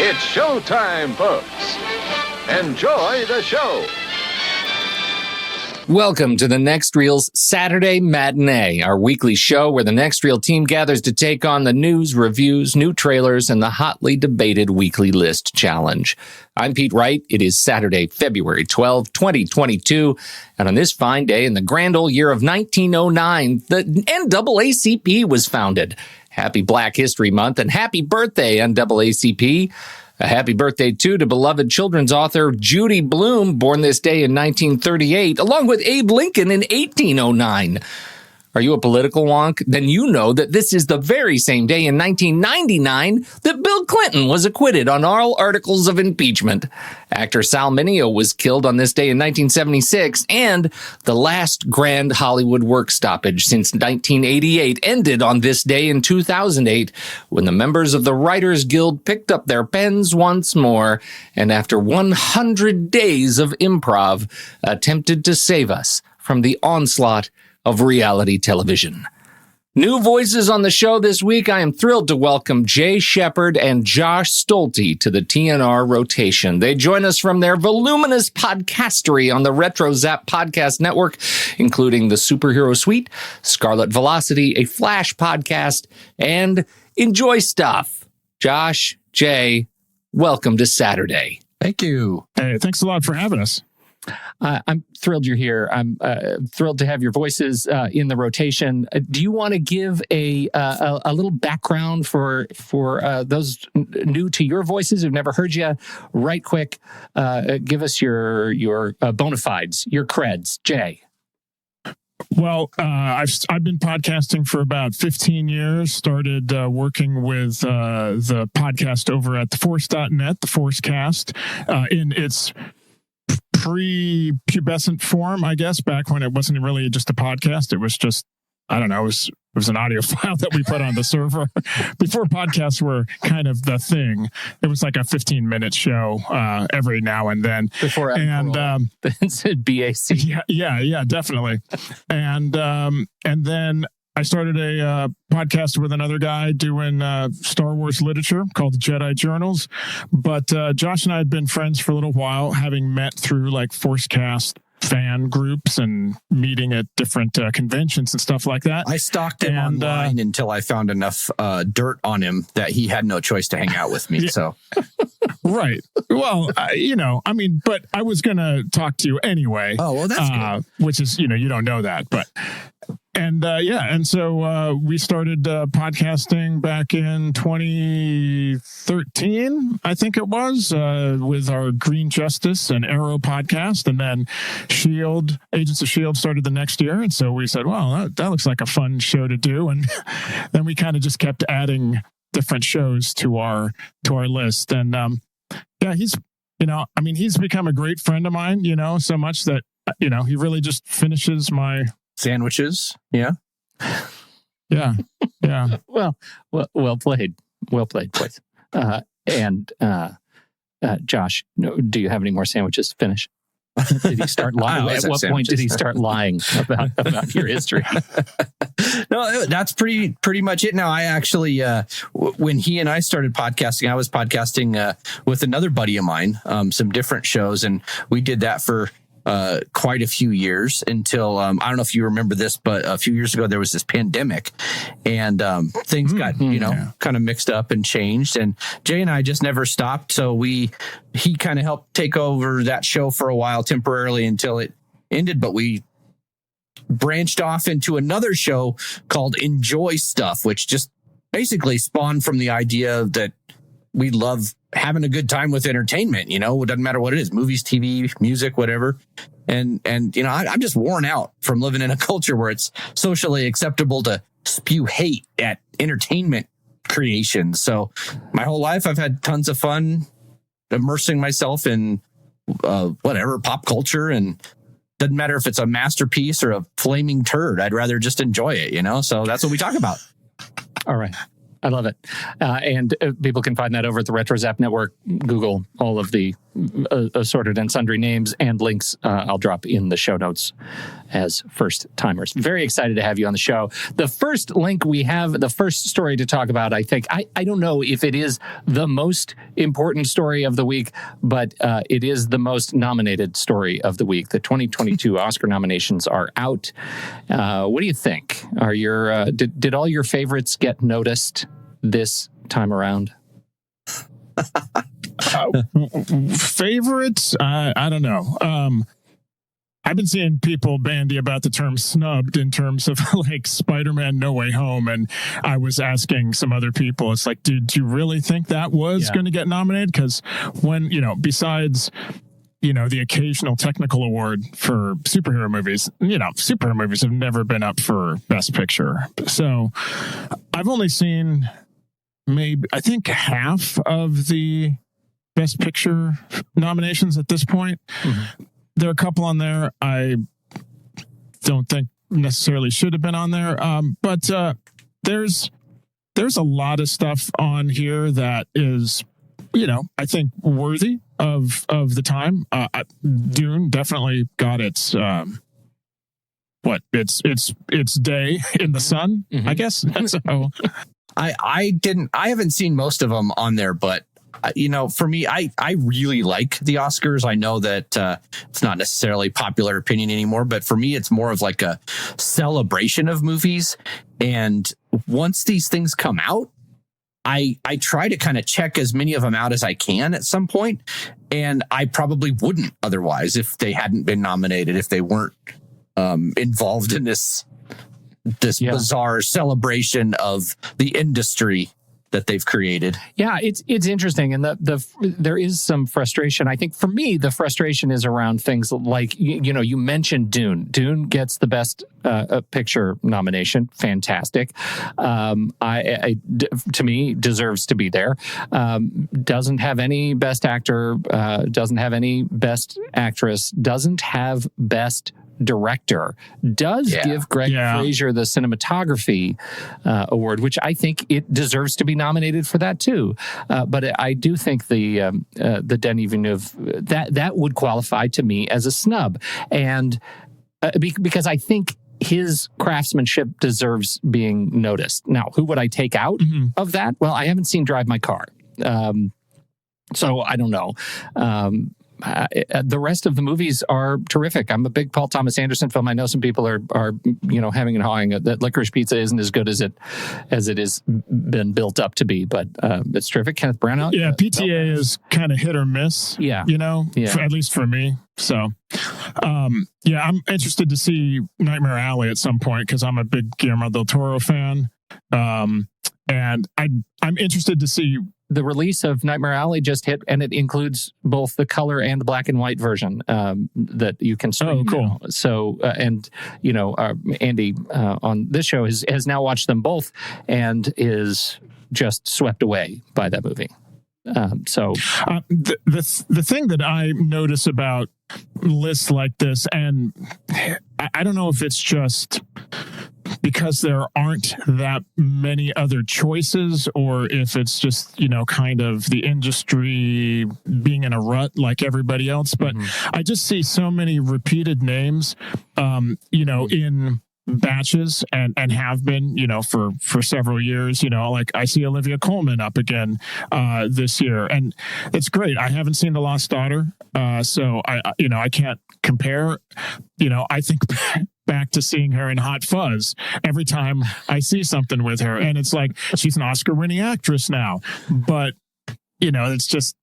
It's showtime, folks. Enjoy the show. Welcome to the Next Reel's Saturday Matinee, our weekly show where the Next Reel team gathers to take on the news, reviews, new trailers, and the hotly debated Weekly List Challenge. I'm Pete Wright. It is Saturday, February 12, 2022, and on this fine day in the grand old year of 1909, the NAACP was founded. Happy Black History Month and happy birthday, NAACP. A happy birthday, too, to beloved children's author Judy Blume, born this day in 1938, along with Abe Lincoln in 1809. Are you a political wonk? Then you know that this is the very same day in 1999 that Bill Clinton was acquitted on all articles of impeachment. Actor Sal Mineo was killed on this day in 1976, and the last grand Hollywood work stoppage since 1988 ended on this day in 2008 when the members of the Writers Guild picked up their pens once more and after 100 days of improv attempted to save us from the onslaught of reality television. New voices on the show this week. I am thrilled to welcome Jay Shepard and Josh Stolte to the TNR rotation. They join us from their voluminous podcastery on the Retro Zap Podcast Network, including the Superhero Suite, Scarlet Velocity, a Flash podcast, and Enjoy Stuff. Josh, Jay, welcome to Saturday. Thank you. Hey, thanks a lot for having us. I'm thrilled you're here. I'm thrilled to have your voices in the rotation. Do you want to give a little background for those new to your voices who've never heard you? Right quick, give us your bona fides, your creds, Jay. Well, I've been podcasting for about 15 years. Started working with the podcast over at theforce.net, the Forcecast, in its pre-pubescent form, I guess, back when it wasn't really just a podcast. It was just, I don't know, it was an audio file that we put on the server. Before podcasts were kind of the thing, it was like a 15-minute show every now and then. Before and BAC. Yeah, definitely. And then I started a podcast with another guy doing Star Wars literature called the Jedi Journals. But Josh and I had been friends for a little while, having met through like Forcecast fan groups and meeting at different conventions and stuff like that. I stalked him online until I found enough dirt on him that he had no choice to hang out with me. Yeah. So, right. Well, but I was going to talk to you anyway. Oh, well, that's good. Which is, you don't know that, but. And so we started podcasting back in 2013, I think it was, with our Green Justice and Arrow podcast. And then Agents of S.H.I.E.L.D. started the next year. And so we said, well, that looks like a fun show to do. And then we kind of just kept adding different shows to our list. And he's become a great friend of mine, so much that, he really just finishes my sandwiches. Yeah. Well played, boys. Josh, do you have any more sandwiches to finish? Did he start lying? At what point did he start lying about your history? No, that's pretty much it. Now, I actually, when he and I started podcasting, I was podcasting with another buddy of mine, some different shows, and we did that for quite a few years until I don't know if you remember this, but a few years ago there was this pandemic, and things got kind of mixed up and changed. And Jay and I just never stopped, so he kind of helped take over that show for a while temporarily until it ended. But we branched off into another show called Enjoy Stuff, which just basically spawned from the idea that we love having a good time with entertainment, it doesn't matter what it is, movies, TV, music, whatever. And I'm just worn out from living in a culture where it's socially acceptable to spew hate at entertainment creations. So my whole life I've had tons of fun immersing myself in pop culture, and doesn't matter if it's a masterpiece or a flaming turd. I'd rather just enjoy it, so that's what we talk about. All right. I love it. And people can find that over at the Retro Zap Network. Google all of the assorted and sundry names and links I'll drop in the show notes as first timers. Very excited to have you on the show. The first link we have, the first story to talk about, I think, I don't know if it is the most important story of the week, but it is the most nominated story of the week. The 2022 Oscar nominations are out. What do you think? Are your did all your favorites get noticed this time around? Favorites? I don't know. I've been seeing people bandy about the term snubbed in terms of like Spider-Man No Way Home. And I was asking some other people, it's like, did you really think that was going to get nominated? Because when, besides, the occasional technical award for superhero movies, superhero movies have never been up for Best Picture. So I've only seen I think half of the Best Picture nominations at this point. Mm-hmm. There are a couple on there I don't think necessarily should have been on there. But there's a lot of stuff on here that is, I think worthy of the time. Dune definitely got its its day in the sun, I guess. So I haven't seen most of them on there, but for me, I really like the Oscars. I know that it's not necessarily popular opinion anymore, but for me, it's more of like a celebration of movies. And once these things come out, I try to kind of check as many of them out as I can at some point. And I probably wouldn't otherwise if they hadn't been nominated, if they weren't involved in this bizarre celebration of the industry that they've created. Yeah, it's interesting, and there is some frustration. I think for me, the frustration is around things like you mentioned Dune. Dune gets the Best Picture nomination, fantastic. To me, deserves to be there. Doesn't have any Best Actor, doesn't have any Best Actress, doesn't have Best Director, does give Greg Fraser the cinematography award, which I think it deserves to be nominated for that too. But I do think the Denis Villeneuve that would qualify to me as a snub, and because I think his craftsmanship deserves being noticed. Now, who would I take out of that? Well, I haven't seen Drive My Car, so I don't know. The rest of the movies are terrific. I'm a big Paul Thomas Anderson film. I know some people are hemming and hawing that Licorice Pizza isn't as good as it has been built up to be, but it's terrific. Kenneth Branagh. Yeah, PTA is kind of hit or miss. Yeah, at least for me. So, I'm interested to see Nightmare Alley at some point because I'm a big Guillermo del Toro fan, and I'm interested to see. The release of Nightmare Alley just hit, and it includes both the color and the black and white version that you can stream. Oh, cool. Now. So, Andy on this show has now watched them both and is just swept away by that movie. The thing that I notice about lists like this, and I don't know if it's just because there aren't that many other choices, or if it's just, kind of the industry being in a rut like everybody else. But I just see so many repeated names, in batches and have been, for several years, like I see Olivia Colman up again this year, and it's great. I haven't seen The Lost Daughter. So I can't compare, I think back to seeing her in Hot Fuzz every time I see something with her. And it's like, she's an Oscar-winning actress now. But, it's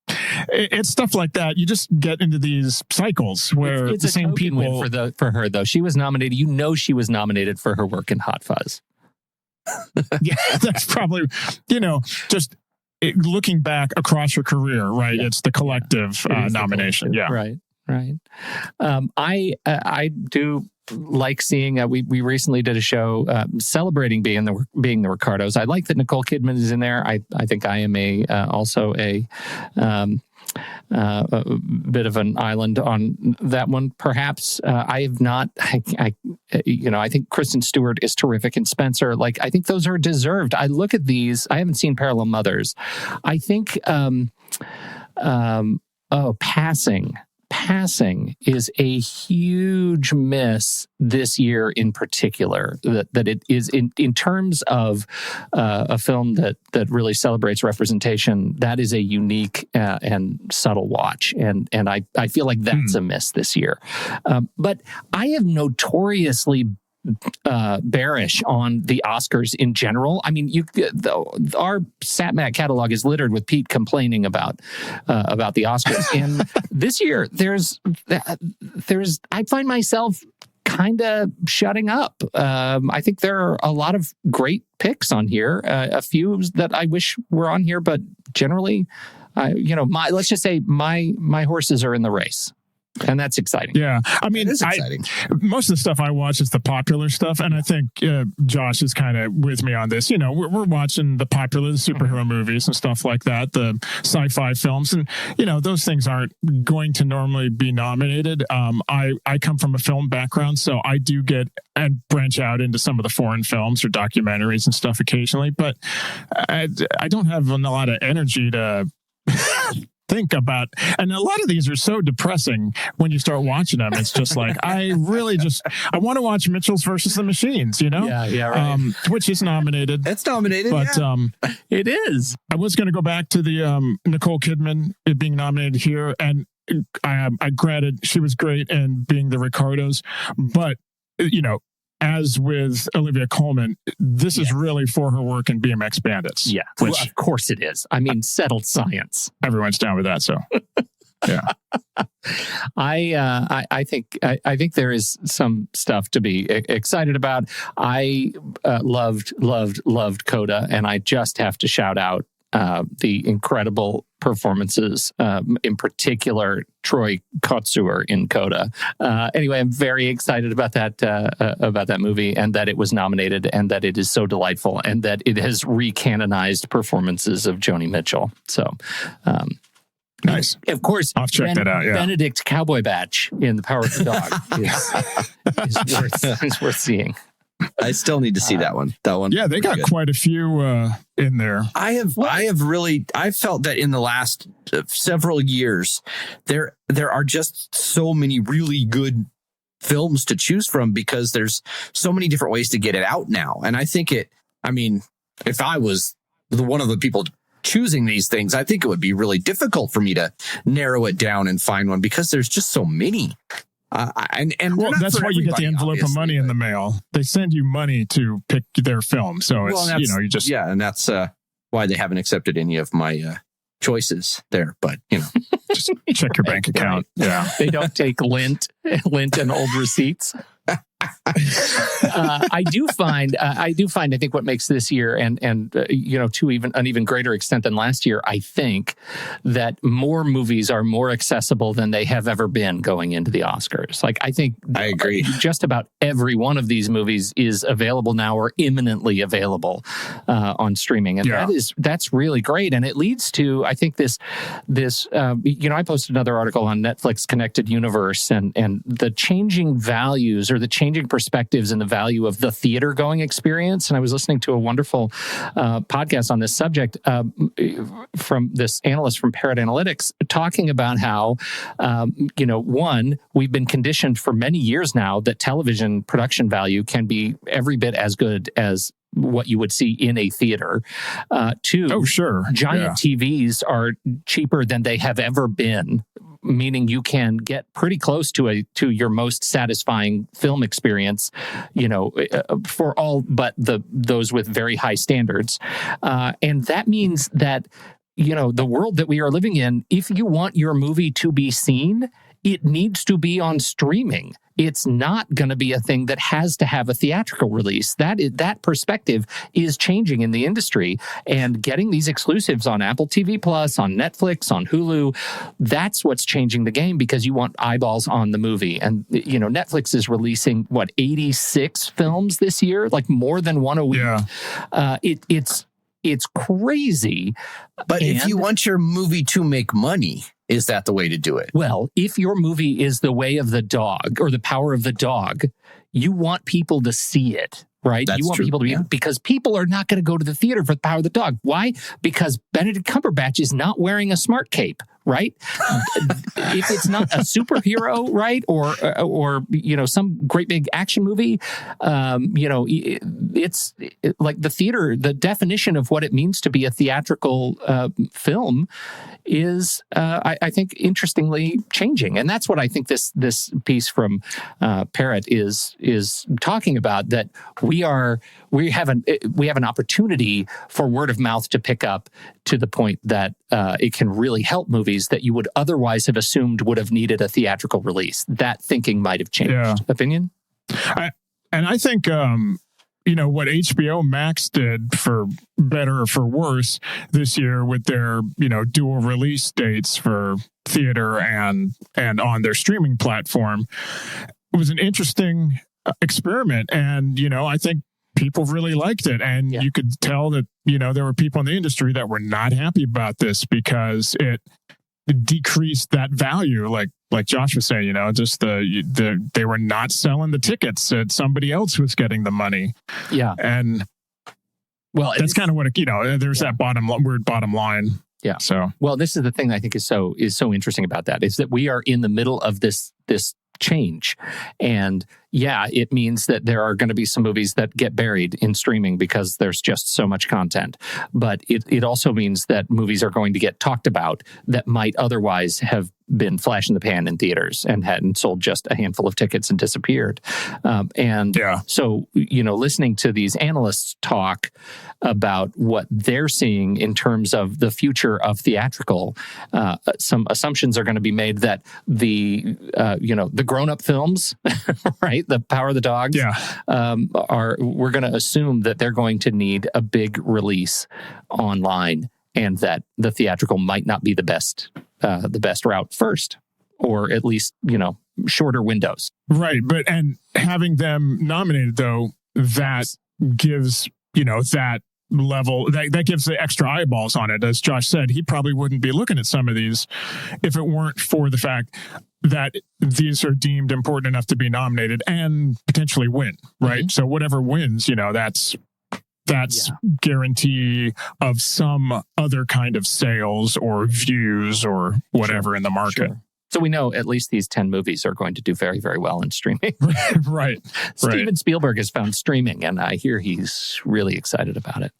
stuff like that. You just get into these cycles where it's the same people. Win for her, though. She was nominated. She was nominated for her work in Hot Fuzz. Yeah, that's probably, just looking back across her career, right? Yeah. It's the collective nomination. Yeah. Right. I do like seeing we recently did a show celebrating being the Ricardos. I like that Nicole Kidman is in there. I think I am also a bit of an island on that one. Perhaps I have not. I think Kristen Stewart is terrific, and Spencer. Like, I think those are deserved. I look at these. I haven't seen Parallel Mothers. I think. Passing is a huge miss this year in particular. That it is in terms of a film that really celebrates representation. That is a unique and subtle watch, and I feel like that's a miss this year. But I have notoriously bearish on the Oscars in general. I mean, our SatMat catalog is littered with Pete complaining about the Oscars, and this year there's I find myself kind of shutting up. I think there are a lot of great picks on here, a few that I wish were on here, but generally, let's just say my horses are in the race. And that's exciting. Yeah. I mean, most of the stuff I watch is the popular stuff. And I think Josh is kind of with me on this. We're watching the popular superhero movies and stuff like that, the sci-fi films. And, those things aren't going to normally be nominated. I come from a film background, so I do get and branch out into some of the foreign films or documentaries and stuff occasionally. But I don't have a lot of energy to think about, and a lot of these are so depressing when you start watching them. It's just like I want to watch Mitchell's versus the Machines, yeah, right. Which is nominated. It's nominated, but it is. I was going to go back to the Nicole Kidman it being nominated here, and I granted she was great in being the Ricardos, but as with Olivia Colman, this is really for her work in BMX Bandits. Yeah, which, of course it is. I mean, settled science. Everyone's down with that, so yeah. I think there is some stuff to be excited about. I loved Coda, and I just have to shout out the incredible performances, in particular Troy Kotsur in Coda. Anyway, I'm very excited about that movie, and that it was nominated, and that it is so delightful, and that it has recanonized performances of Joni Mitchell. So, nice. Of course, I'll check that out. Yeah. Benedict Cumberbatch in The Power of the Dog is worth seeing. I still need to see that one. Yeah, they got quite a few in there. I felt that in the last several years, there are just so many really good films to choose from, because there's so many different ways to get it out now. And I think if I was one of the people choosing these things, I think it would be really difficult for me to narrow it down and find one, because there's just so many. Well, that's why you get the envelope of money in the mail. They send you money to pick their film. So it's, and that's why they haven't accepted any of my choices there. But, just check your bank account. Right. Yeah. They don't take lint and old receipts. I do find, I think what makes this year and to an even greater extent than last year, I think that more movies are more accessible than they have ever been going into the Oscars. Like, I think I agree. Just about every one of these movies is available now, or imminently available on streaming, and that's really great. And it leads to, I think, this I posted another article on Netflix Connected Universe and the changing values, or the changing perspectives and the value of the theater going experience. And I was listening to a wonderful podcast on this subject from this analyst from Parrot Analytics, talking about how, one, we've been conditioned for many years now that television production value can be every bit as good as what you would see in a theater. Two, giant TVs are cheaper than they have ever been, meaning you can get pretty close to your most satisfying film experience, for all but those with very high standards. And that means that, the world that we are living in, if you want your movie to be seen, it needs to be on streaming. It's not going to be a thing that has to have a theatrical release. That perspective is changing in the industry, and getting these exclusives on Apple TV Plus, on Netflix, on Hulu, that's what's changing the game, because you want eyeballs on the movie. And, Netflix is releasing 86 films this year, like more than one a week. Yeah. It's crazy. But if you want your movie to make money, is that the way to do it? Well, if your movie is The Way of the Dog or The Power of the Dog, you want people to see it, right? That's you want true. people to be, because people are not going to go to the theater for The Power of the Dog. Why? Because Benedict Cumberbatch is not wearing a smart cape, right? If it's not a superhero, right, or some great big action movie, it's like the theater. The definition of what it means to be a theatrical film is, I think, interestingly changing, and that's what I think this piece from Parrott is talking about. That we have an opportunity for word of mouth to pick up to the point that it can really help movies that you would otherwise have assumed would have needed a theatrical release. That thinking might have changed. Yeah. Opinion? I think, what HBO Max did, for better or for worse, this year with their, dual release dates for theater and on their streaming platform, was an interesting experiment. And, I think people really liked it. And you could tell that, there were people in the industry that were not happy about this because it decreased that value. Like Josh was saying, just they were not selling the tickets. Somebody else was getting the money. Yeah. And that's kind of what, there's that weird bottom line. Yeah. So, this is the thing that I think is so interesting about that, is that we are in the middle of this change. And it means that there are going to be some movies that get buried in streaming because there's just so much content. But it also means that movies are going to get talked about that might otherwise have been flash in the pan in theaters and hadn't sold just a handful of tickets and disappeared. So, listening to these analysts talk about what they're seeing in terms of the future of theatrical, some assumptions are going to be made that the grown-up films, right? The Power of the Dogs, we're going to assume that they're going to need a big release online, and that the theatrical might not be the best route first, or at least, shorter windows. Right. And having them nominated, though, that gives, that level, that gives the extra eyeballs on it. As Josh said, he probably wouldn't be looking at some of these if it weren't for the fact that these are deemed important enough to be nominated and potentially win, right? Mm-hmm. So whatever wins, that's guarantee of some other kind of sales or views or whatever in the market. Sure. So we know at least these 10 movies are going to do very, very well in streaming. Right. Steven Spielberg has found streaming, and I hear he's really excited about it.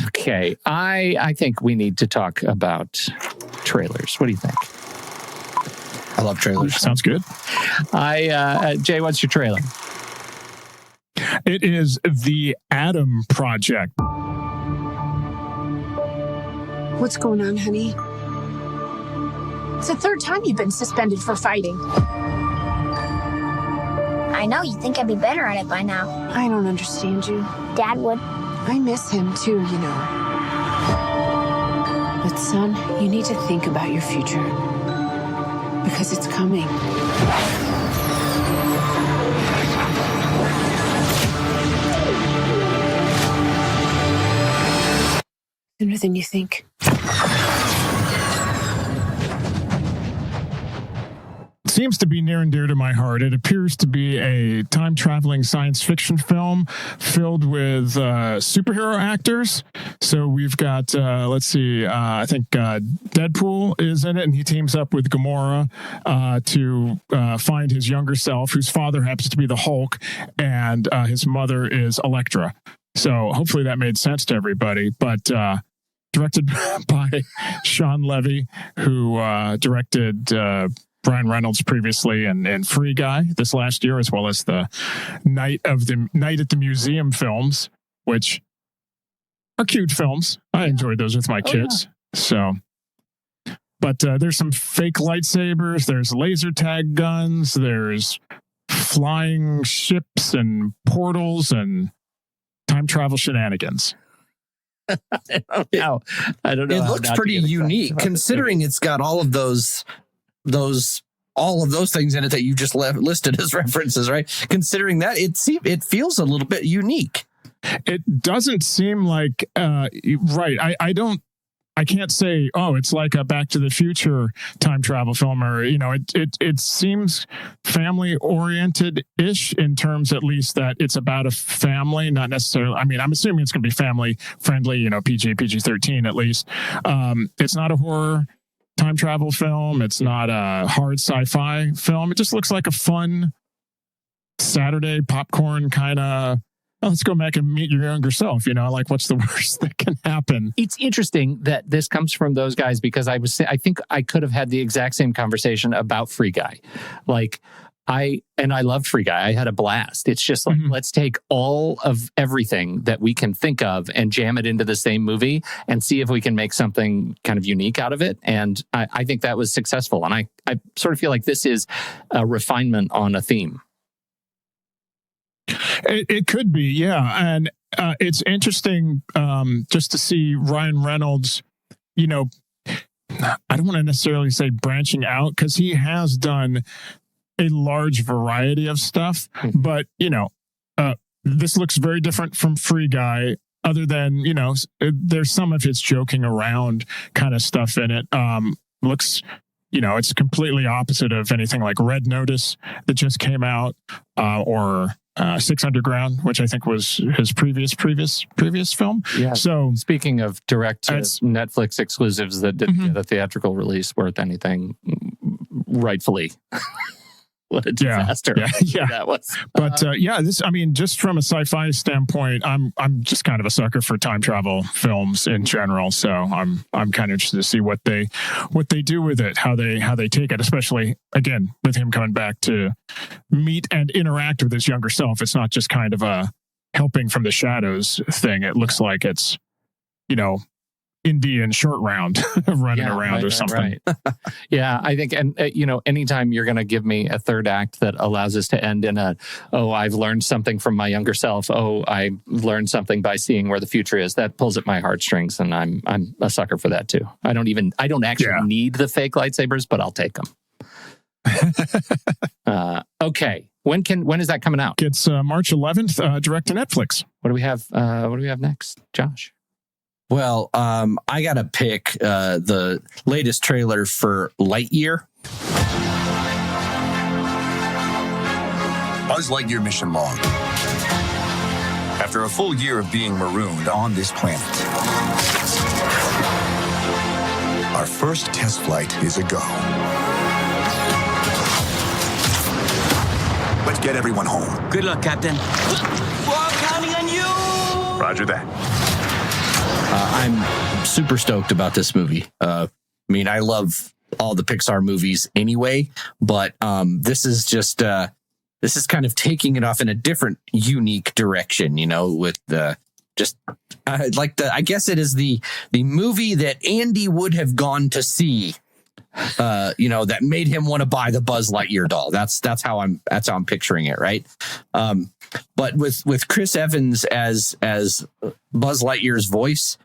Okay. I think we need to talk about trailers. What do you think? I love trailers. Sounds good. Jay, what's your trailer? It is The Adam Project. What's going on, honey? It's the third time you've been suspended for fighting. I know, you'd think I'd be better at it by now. I don't understand you. Dad would. I miss him too, But son, you need to think about your future. Because it's coming. Sooner than you think. Seems to be near and dear to my heart. It appears to be a time-traveling science fiction film filled with superhero actors. So we've got, I think Deadpool is in it, and he teams up with Gamora to find his younger self, whose father happens to be the Hulk, and his mother is Elektra. So hopefully that made sense to everybody. But directed by Sean Levy, who directed Ryan Reynolds previously and Free Guy this last year, as well as the Night at the Museum films, which are cute films. I enjoyed those with my kids. Yeah. So, but there's some fake lightsabers, there's laser tag guns, there's flying ships and portals and time travel shenanigans. I don't know. It looks pretty unique, considering it's got all of those things in it that you just listed as references, right? Considering that, it feels a little bit unique. It doesn't seem like right. I don't I can't say, oh, it's like a Back to the Future time travel film, or, it seems family oriented ish in terms, at least, that it's about a family, not necessarily. I mean, I'm assuming it's going to be family friendly, PG-13 at least. It's not a horror time travel film. It's not a hard sci-fi film. It just looks like a fun Saturday popcorn kind of, let's go back and meet your younger self. Like, what's the worst that can happen? It's interesting that this comes from those guys, because I think I could have had the exact same conversation about Free Guy. Like, I loved Free Guy. I had a blast. It's just like, let's take all of everything that we can think of and jam it into the same movie and see if we can make something kind of unique out of it. And I think that was successful. And I sort of feel like this is a refinement on a theme. It could be, yeah. And it's interesting just to see Ryan Reynolds, I don't want to necessarily say branching out, because he has done a large variety of stuff. But, this looks very different from Free Guy, other than, there's some of his joking around kind of stuff in it. Looks, it's completely opposite of anything like Red Notice that just came out, or 6 Underground, which I think was his previous film. Yeah. So speaking of direct to Netflix exclusives that didn't get a theatrical release worth anything, rightfully. What a disaster that was. But just from a sci-fi standpoint, I'm just kind of a sucker for time travel films in general. So I'm kind of interested to see what they do with it, how they take it, especially again with him coming back to meet and interact with his younger self. It's not just kind of a helping from the shadows thing. It looks like it's, Indian short round running around or something. Right. Yeah, I think, and anytime you're going to give me a third act that allows us to end in I've learned something from my younger self. I learned something by seeing where the future is. That pulls at my heartstrings, and I'm a sucker for that too. I don't actually need the fake lightsabers, but I'll take them. Okay. When is that coming out? It's March 11th, direct to Netflix. What do we have next, Josh? Well, I got to pick the latest trailer for Lightyear. Buzz Lightyear mission log. After a full year of being marooned on this planet, our first test flight is a go. Let's get everyone home. Good luck, Captain. We're counting on you! Roger that. I'm super stoked about this movie. I love all the Pixar movies anyway, but this is just this is kind of taking it off in a different, unique direction. With I guess it is the movie that Andy would have gone to see. That made him want to buy the Buzz Lightyear doll. That's how I'm picturing it, right? But with Chris Evans as Buzz Lightyear's voice,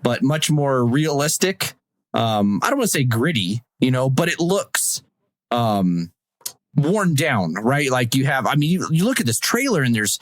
but much more realistic. I don't want to say gritty, but it looks worn down, right? Like you look at this trailer and there's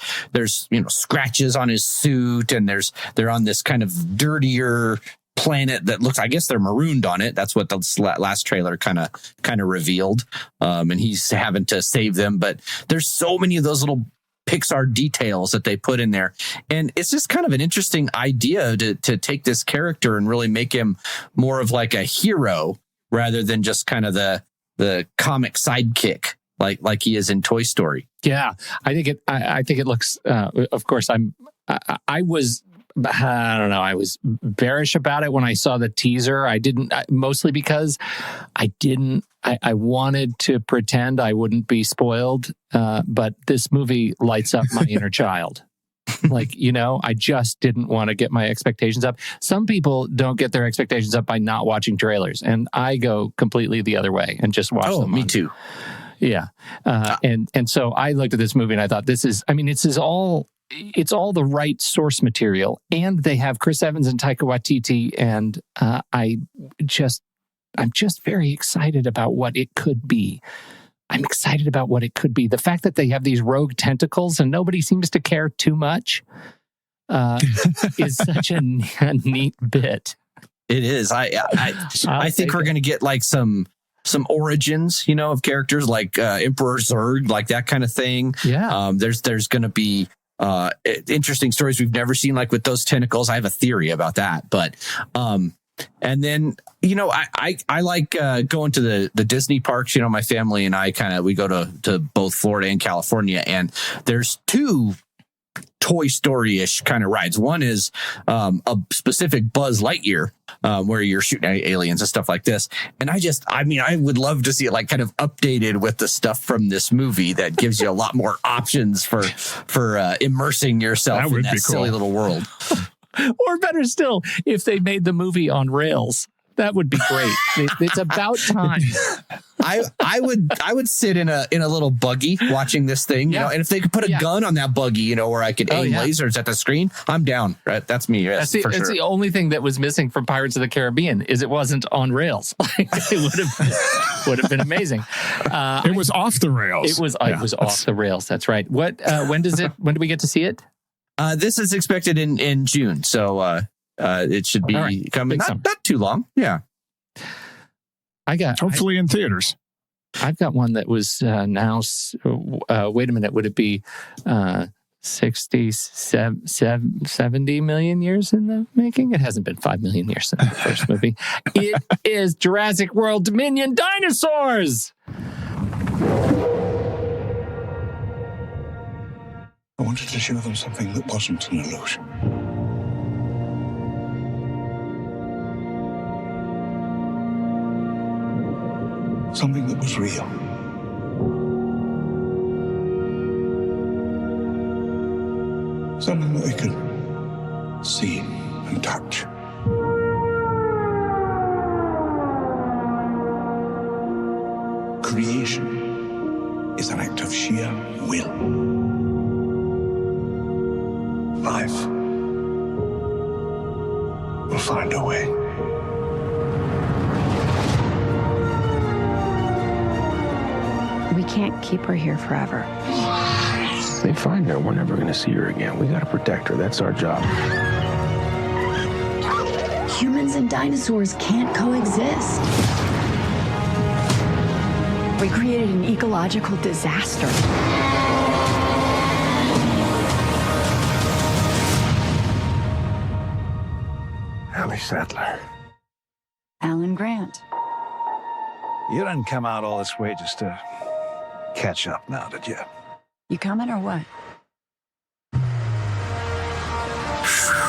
scratches on his suit, and they're on this kind of dirtier planet that looks, I guess they're marooned on it. That's what the last trailer kind of revealed. And he's having to save them, but there's so many of those little Pixar details that they put in there. And it's just kind of an interesting idea to take this character and really make him more of like a hero rather than just kind of the comic sidekick like he is in Toy Story. Yeah, I think it looks, of course, I was bearish about it when I saw the teaser. Mostly because I wanted to pretend I wouldn't be spoiled. But this movie lights up my inner child. I just didn't want to get my expectations up. Some people don't get their expectations up by not watching trailers, and I go completely the other way and just watch them. Oh, me too. Yeah. And so I looked at this movie and I thought, it's all the right source material, and they have Chris Evans and Taika Waititi, and I'm just very excited about what it could be. I'm excited about what it could be. The fact that they have these rogue tentacles and nobody seems to care too much is such a neat bit. It is. I think we're going to get like some origins, of characters like Emperor Zurg, like that kind of thing. Yeah. There's going to be interesting stories we've never seen, like with those tentacles. I have a theory about that, but and then I like going to the Disney parks. My family and I we go to both Florida and California, and there's two Toy Story-ish kind of rides. One is a specific Buzz Lightyear where you're shooting at aliens and stuff like this. And I would love to see it like kind of updated with the stuff from this movie that gives you a lot more options for immersing yourself in that silly little world. Or better still, if they made the movie on rails. That would be great. It's about time. I would sit in a little buggy watching this thing, and if they could put a gun on that buggy, where I could aim lasers at the screen, I'm down. Right? That's me. Yes, that's sure. the only thing that was missing from Pirates of the Caribbean is it wasn't on rails. It would have been amazing. It was off the rails. It was off the rails. That's right. What? When do we get to see it? This is expected in June. So. It should be coming not too long. Yeah. Hopefully in theaters. I've got one that was now, wait a minute, would it be 60, 70 million years in the making? It hasn't been 5 million years since the first movie. It is Jurassic World Dominion Dinosaurs! I wanted to show them something that wasn't an illusion. Something that was real. Something that they could see and touch. Creation is an act of sheer will. Life will find a way. We can't keep her here forever. They find her, we're never going to see her again. We got to protect her. That's our job. Humans and dinosaurs can't coexist. We created an ecological disaster. Ellie Sattler. Alan Grant. You didn't come out all this way just to catch up now, did you? You coming or what?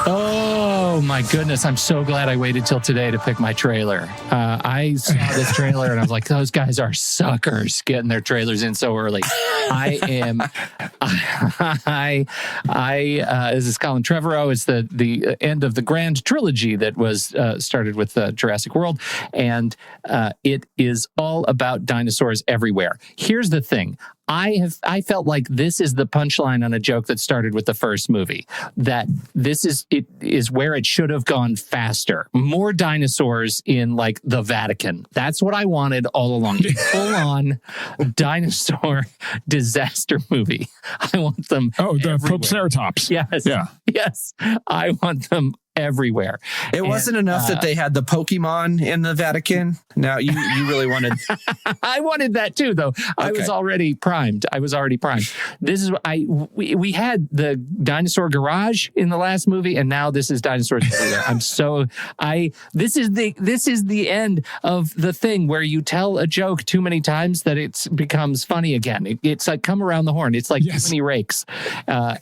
Oh my goodness. I'm so glad I waited till today to pick my trailer. I saw this trailer and I was like, those guys are suckers getting their trailers in so early. This is Colin Trevorrow. It's the end of the grand trilogy that was started with Jurassic World. And it is all about dinosaurs everywhere. Here's the thing. I felt like this is the punchline on a joke that started with the first movie, that this is where it should have gone faster. More dinosaurs in like the Vatican. That's what I wanted all along. Full on dinosaur disaster movie. I want them. Oh, the everywhere. Proceratops. Yes. Yeah. Yes. I want them everywhere. It wasn't enough that they had the Pokemon in the Vatican. Now you really wanted. I wanted that too, though. Okay. I was already primed. This is we had the dinosaur garage in the last movie, and now this is dinosaurs everywhere. This is the end of the thing where you tell a joke too many times that it becomes funny again. It's like come around the horn. It's like too many rakes,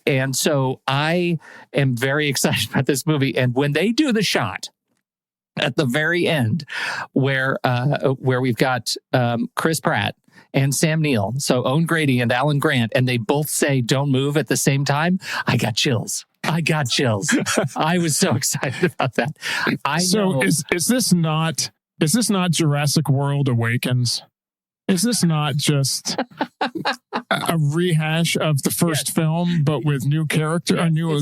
and so I am very excited about this movie. And when they do the shot at the very end, where we've got Chris Pratt and Sam Neill, so Owen Grady and Alan Grant, and they both say "Don't move" at the same time, I got chills. I was so excited about that. Is this not Jurassic World Awakens? Is this not just a rehash of the first film, but with new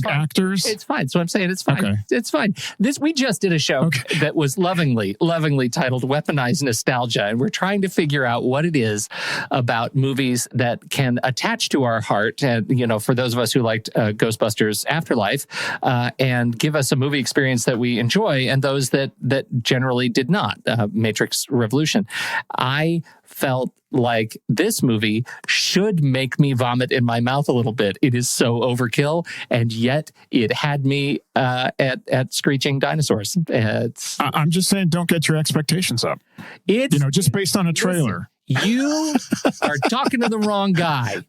actors? It's fine. So I'm saying it's fine. Okay. It's fine. We just did a show that was lovingly titled Weaponized Nostalgia, and we're trying to figure out what it is about movies that can attach to our heart, and for those of us who liked Ghostbusters Afterlife, and give us a movie experience that we enjoy, and those that generally did not. Matrix Revolution. I felt like this movie should make me vomit in my mouth a little bit. It is so overkill, and yet it had me at screeching dinosaurs. I'm just saying, don't get your expectations up. Just based on a trailer. You are talking to the wrong guy.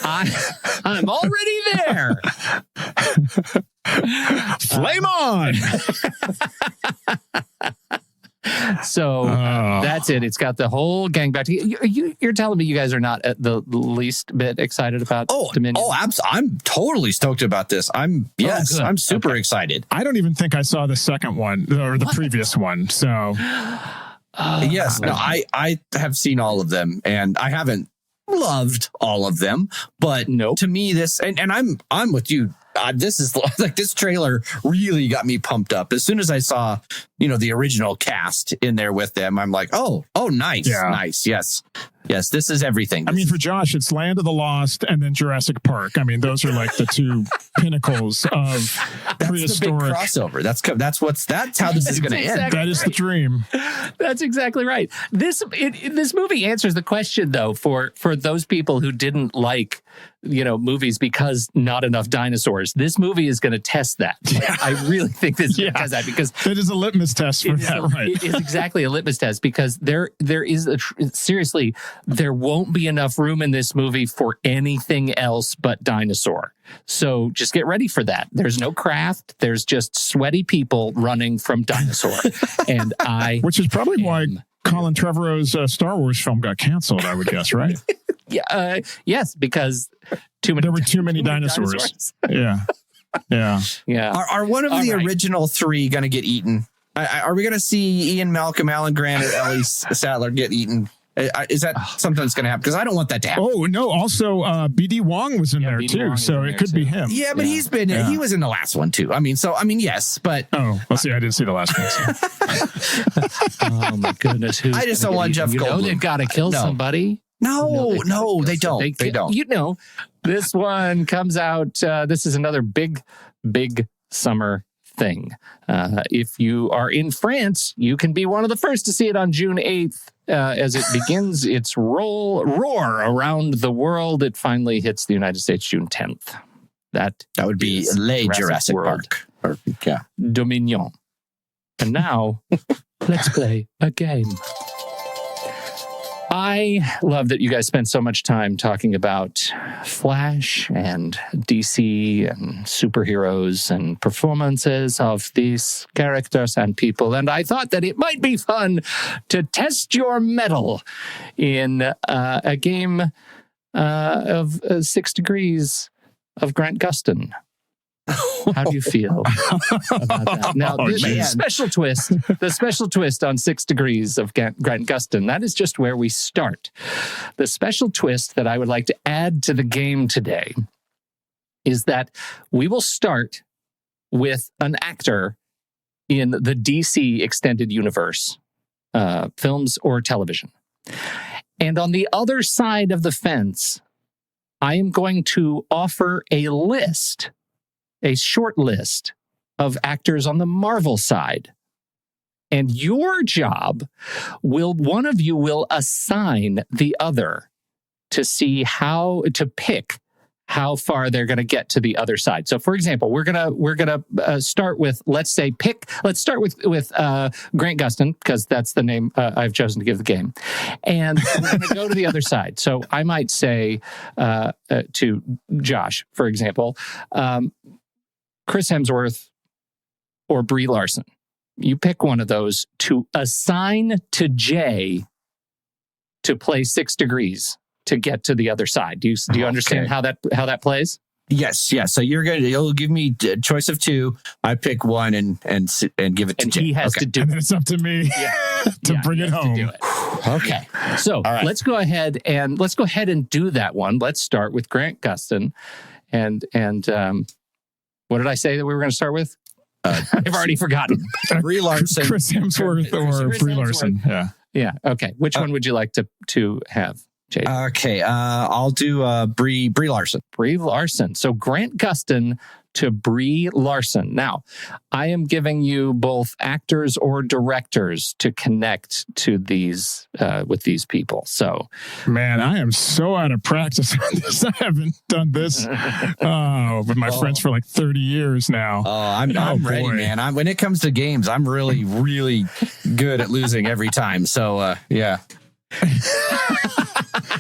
I'm already there. Flame on! So that's it. It's got the whole gang back together. You're telling me you guys are not at the least bit excited about Dominion? Oh, I'm totally stoked about this. I'm super excited. I don't even think I saw the second one or the previous one. So I have seen all of them, and I haven't loved all of them, but to me this and I'm with you. This is like, this trailer really got me pumped up. As soon as I saw, the original cast in there with them, I'm like, oh, nice, nice. Yes, this is everything. For Josh, it's Land of the Lost and then Jurassic Park. Those are like the two pinnacles of prehistoric crossover. That's how this is going to end. That is the dream. That's exactly right. This movie answers the question, though, for those people who didn't like movies because not enough dinosaurs. This movie is going to test that. I really think this is going to test that, because it is a litmus test for that. Right? It is exactly a litmus test, because there is seriously, there won't be enough room in this movie for anything else but dinosaur. So just get ready for that. There's no craft. There's just sweaty people running from dinosaur. And which is probably why Colin Trevorrow's Star Wars film got canceled, I would guess, right? Yes, because there were too many dinosaurs. Yeah. Are one of the original three going to get eaten? Are we going to see Ian Malcolm, Alan Grant, and Ellie Sattler get eaten? Is that something that's going to happen? Because I don't want that to happen. Oh, no. Also, B.D. Wong was in there, too. So it could be him. Yeah, but he was in the last one, too. Yes, but... Oh, let's see. I didn't see the last one. Oh, my goodness. I just don't want Jeff Goldblum. They've got to kill somebody. No, they don't. They don't. This one comes out. This is another big summer thing. If you are in France, you can be one of the first to see it on June 8th. As it begins its roar around the world. It finally hits the United States June 10th. That would be Le Jurassic Park. Dominion. And now, let's play a game. I love that you guys spend so much time talking about Flash and DC and superheroes and performances of these characters and people. And I thought that it might be fun to test your mettle in a game of 6 Degrees of Grant Gustin. How do you feel about that? Now, the special twist on 6 Degrees of Grant Gustin, that is just where we start. The special twist that I would like to add to the game today is that we will start with an actor in the DC extended universe, films or television. And on the other side of the fence, I am going to offer a short list of actors on the Marvel side. And your job one of you will assign the other to see to pick how far they're going to get to the other side. So, for example, we're gonna start with, let's start with Grant Gustin, because that's the name I've chosen to give the game, and we're going to go to the other side. So I might say to Josh, for example, Chris Hemsworth or Brie Larson. You pick one of those to assign to Jay to play 6 Degrees to get to the other side. Do you understand how that plays? Yes. So you'll give me a choice of 2. I pick one and give it to Jay. He has to do it. And then it's up to me to bring it home. Okay. So right. let's go ahead and do that one. Let's start with Grant Gustin. And what did I say that we were going to start with? I've already forgotten. Brie Larson. Chris Hemsworth or Chris Brie Hemsworth. Larson. Yeah. Yeah. Okay. Which one would you like to have, Jade? Okay. I'll do Brie Larson. Brie Larson. So Grant Gustin to Brie Larson. Now, I am giving you both actors or directors to connect to these with these people. So, Man, I am so out of practice on this. I haven't done this with my friends for like 30 years now. Oh, I'm ready, boy. man. When it comes to games, I'm really, really good at losing every time. So, yeah.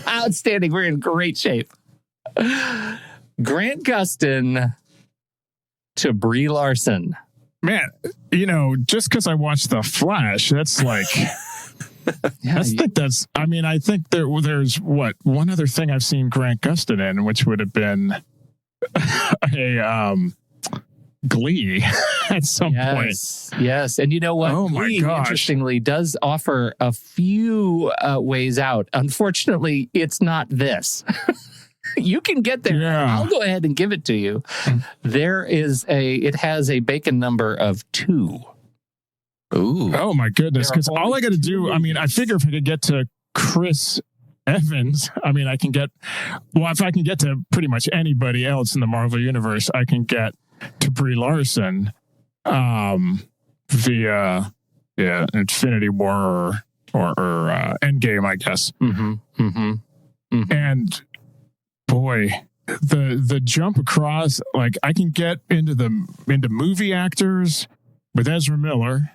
outstanding. We're in great shape. Grant Gustin to Brie Larson. Man, just because I watched The Flash, that's like... I think there's one other thing I've seen Grant Gustin in, which would have been a Glee at some point. Yes, and you know what? Oh my Glee, gosh! interestingly, does offer a few ways out. Unfortunately, it's not this. You can get there. Yeah. I'll go ahead and give it to you. It has a bacon number of 2. Ooh. Oh my goodness! Because all I got to do, I figure if I could get to Chris Evans, I can get. Well, if I can get to pretty much anybody else in the Marvel universe, I can get to Brie Larson, via Infinity War or Endgame, I guess. And boy, the jump across, like I can get into movie actors with Ezra Miller.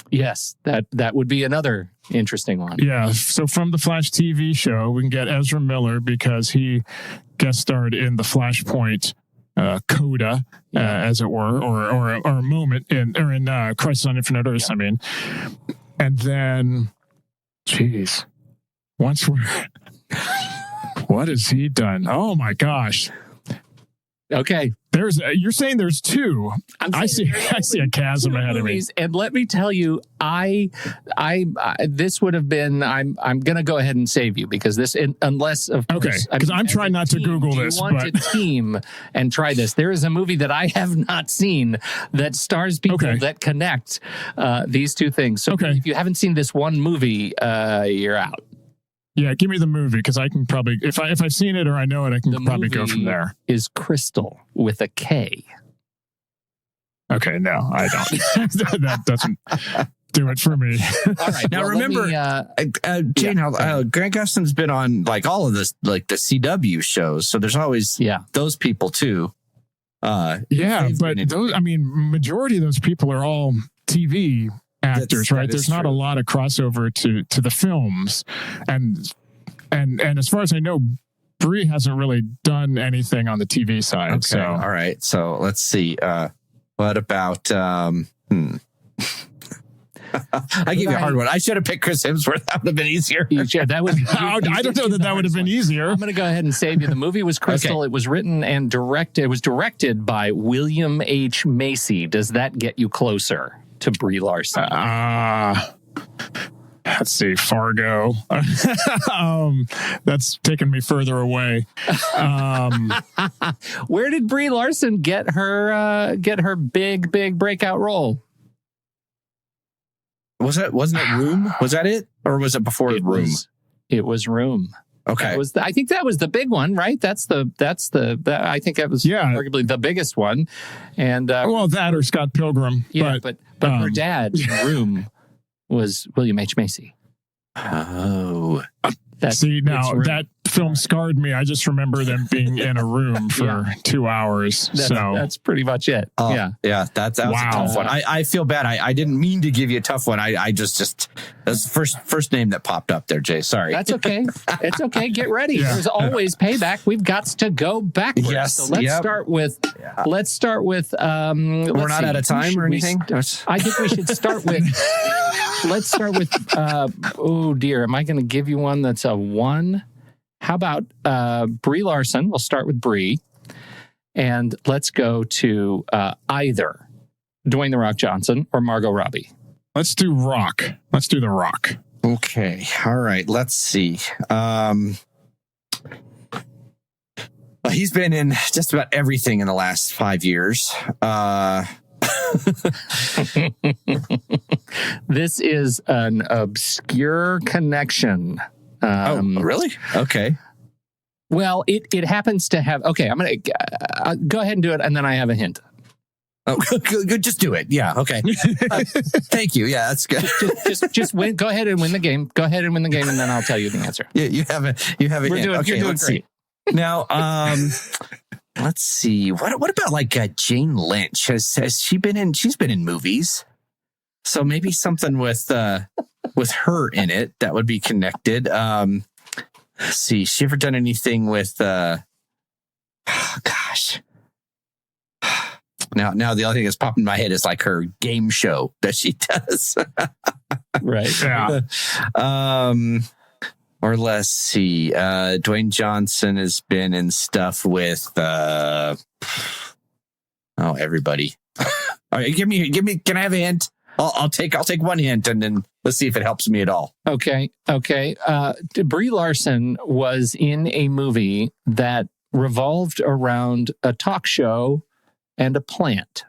Yes, that would be another interesting one. Yeah, so from the Flash TV show, we can get Ezra Miller because he guest starred in the Flashpoint coda, as it were, or a moment in Crisis on Infinite Earths. Yeah. And then, geez, once we're, what has he done? Oh my gosh. Okay. You're saying there's 2. I see a chasm ahead of me. And let me tell you, this would have been. I'm going to go ahead and save you because this, unless of course, because I'm trying not to Google this. You want to team and try this. There is a movie that I have not seen that stars people that connect these two things. So if you haven't seen this one movie, you're out. Yeah, give me the movie because I can probably, if I've seen it or I know it, I can probably go from there. Is Crystal with a K? Okay, no, I don't. That doesn't do it for me. All right. Now remember, Jane, Grant Gustin's been on like all of this, like the CW shows. So there's always those people too. But those, majority of those people are all TV actors, right? There's not a lot of crossover to the films, and as far as I know, Brie hasn't really done anything on the TV side. Okay, so all right. So let's see. What about? I gave you a hard one. I should have picked Chris Hemsworth. That would have been easier. That was. I don't know that would have been easier. I'm going to go ahead and save you. The movie was Crystal. Okay. It was written and directed. It was directed by William H. Macy. Does that get you closer to Brie Larson? Let's see, Fargo. That's taken me further away. Where did Brie Larson get her big breakout role? Wasn't it Room? Was that it, or was it before Room? It was Room. Okay, I think that was the big one, right? I think that was arguably the biggest one. And that or Scott Pilgrim. Yeah, but her dad, Room, was William H. Macy. Oh, that film scarred me. I just remember them being in a room for 2 hours. That's pretty much it. Yeah. That was a tough one. I feel bad. I didn't mean to give you a tough one. I just that's the first name that popped up there, Jay. Sorry. That's okay. It's okay. Get ready. Yeah. There's always payback. We've got to go backwards. Yes. So let's start with. Let's start with. We're not out of time or anything. I think we should start with. Let's start with. Oh dear, am I going to give you one that's a 1? How about Brie Larson? We'll start with Brie. And let's go to either Dwayne The Rock Johnson or Margot Robbie. Let's do Rock. Let's do The Rock. Okay. All right. Let's see. He's been in just about everything in the last 5 years. This is an obscure connection. Really? Okay. Well, it happens to have. Okay, I'm going to go ahead and do it, and then I have a hint. Oh, good. Just do it. Yeah. Okay. Thank you. Yeah, that's good. Just win. Go ahead and win the game. Go ahead and win the game, and then I'll tell you the answer. Yeah, you have a hint. You're doing let's great. see. Now, let's see. What about like Jane Lynch? Has she been in? She's been in movies, so maybe something with her in it that would be connected. Let's see. She ever done anything with? Gosh. Now the other thing that's popping in my head is like her game show that she does. Right. Yeah. Or let's see. Dwayne Johnson has been in stuff with everybody. All right, give me. Can I have a hint? I'll take one hint and then let's see if it helps me at all. Okay. Brie Larson was in a movie that revolved around a talk show and a plant.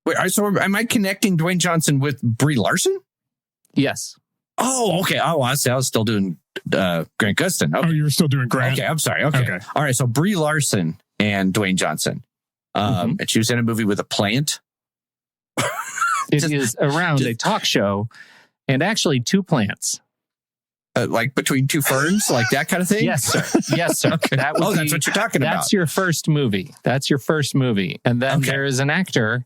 Wait, so am I connecting Dwayne Johnson with Brie Larson? Yes. Oh, okay. Oh, I was still doing Grant Gustin. Okay. Oh, you were still doing Grant? Okay, I'm sorry. Okay. All right, so Brie Larson and Dwayne Johnson. And she was in a movie with a plant. It is around a talk show and actually two plants. Like between two ferns, like that kind of thing? Yes, sir. Yes, sir. Okay. That's what you're talking about. That's your first movie. And then there is an actor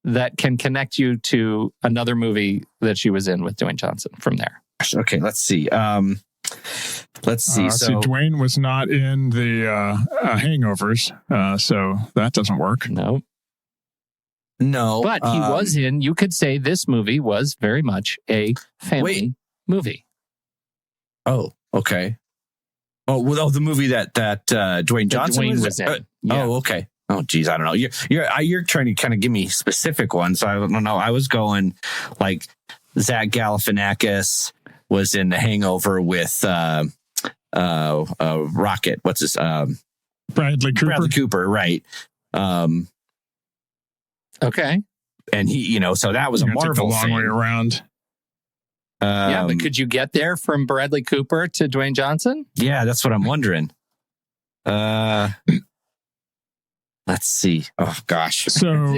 that can connect you to another movie that she was in with Dwayne Johnson from there. Okay, let's see. So Dwayne was not in the Hangovers, so that doesn't work. No. But he was in, you could say this movie was very much a family movie. Oh, okay. Oh, the movie that Dwayne Johnson was in. Yeah. Oh, okay. Oh, geez, I don't know. You're trying to kind of give me specific ones. I don't know. I was going like Zach Galifianakis was in The Hangover with Rocket. What's his? Bradley Cooper. Bradley Cooper, right? Okay. And he, so that was a Marvel long thing. way around. Yeah, but could you get there from Bradley Cooper to Dwayne Johnson? Yeah, that's what I'm wondering. Let's see. Oh gosh. So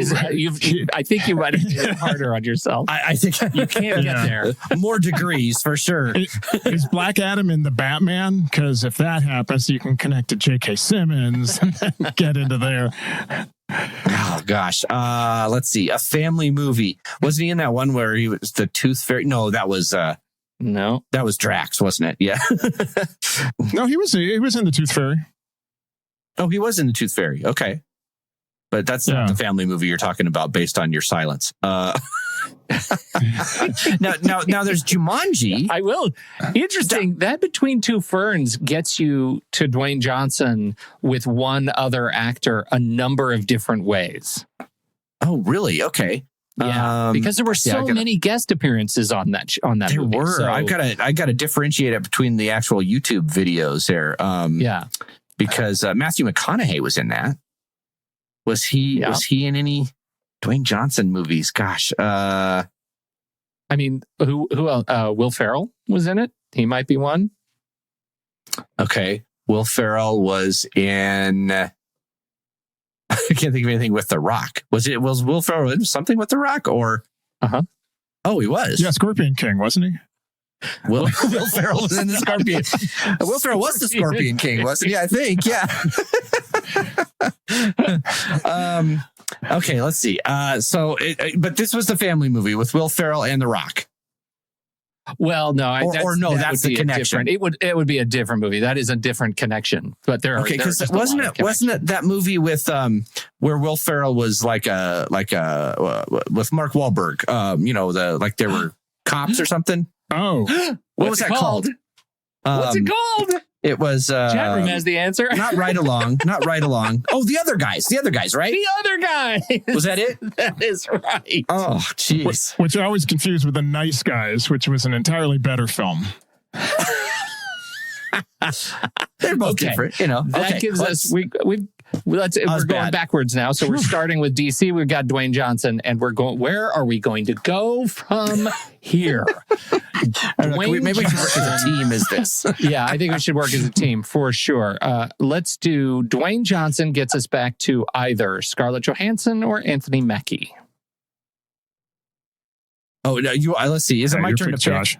I think you might have made it harder on yourself. I think you can't get there. More degrees for sure. Is Black Adam in the Batman? Because if that happens, you can connect to J.K. Simmons and get into there. Oh gosh. Let's see. A family movie. Wasn't he in that one where he was the Tooth Fairy? No, that was no. That was Drax, wasn't it? Yeah. No, he was in the Tooth Fairy. Oh, he was in the Tooth Fairy. Okay. But that's not the family movie you're talking about based on your silence. Now there's Jumanji. I will. Interesting. That Between Two Ferns gets you to Dwayne Johnson with one other actor a number of different ways. Oh, really? Okay. Yeah, because there were so many guest appearances on that there movie. Were. So, I gotta differentiate it between the actual YouTube videos there. Yeah. Because Matthew McConaughey was in that. Was he in any Dwayne Johnson movies? Gosh. I mean, who else? Will Ferrell was in it. He might be one. Okay. Will Ferrell was in I can't think of anything with The Rock. Was Will Ferrell in something with The Rock or Oh, he was. Yeah, Scorpion King, wasn't he? Will Ferrell was in the Scorpion. Will Ferrell was the Scorpion King, wasn't he? I think, yeah. Okay, let's see. But this was the family movie with Will Ferrell and The Rock. Well, no, that's the connection. It would be a different movie. That is a different connection. But there are because wasn't it that movie with where Will Ferrell was like a with Mark Wahlberg? They were cops or something. Oh, what was that called? What's it called? It was Chat room has the answer. not Right Along. Not Right Along. Oh, the other guys, right? The other guy. Was that it? That is right. Oh, jeez. Which I always confused with The Nice Guys, which was an entirely better film. They're both different, That gives us we're going backwards now. So we're starting with DC. We've got Dwayne Johnson, and we're going. Where are we going to go from here? Maybe we should work as a team. Is this? Yeah, I think we should work as a team for sure. Let's do Dwayne Johnson gets us back to either Scarlett Johansson or Anthony Mackie. Oh no, let's see. Is it my turn to pick? Josh?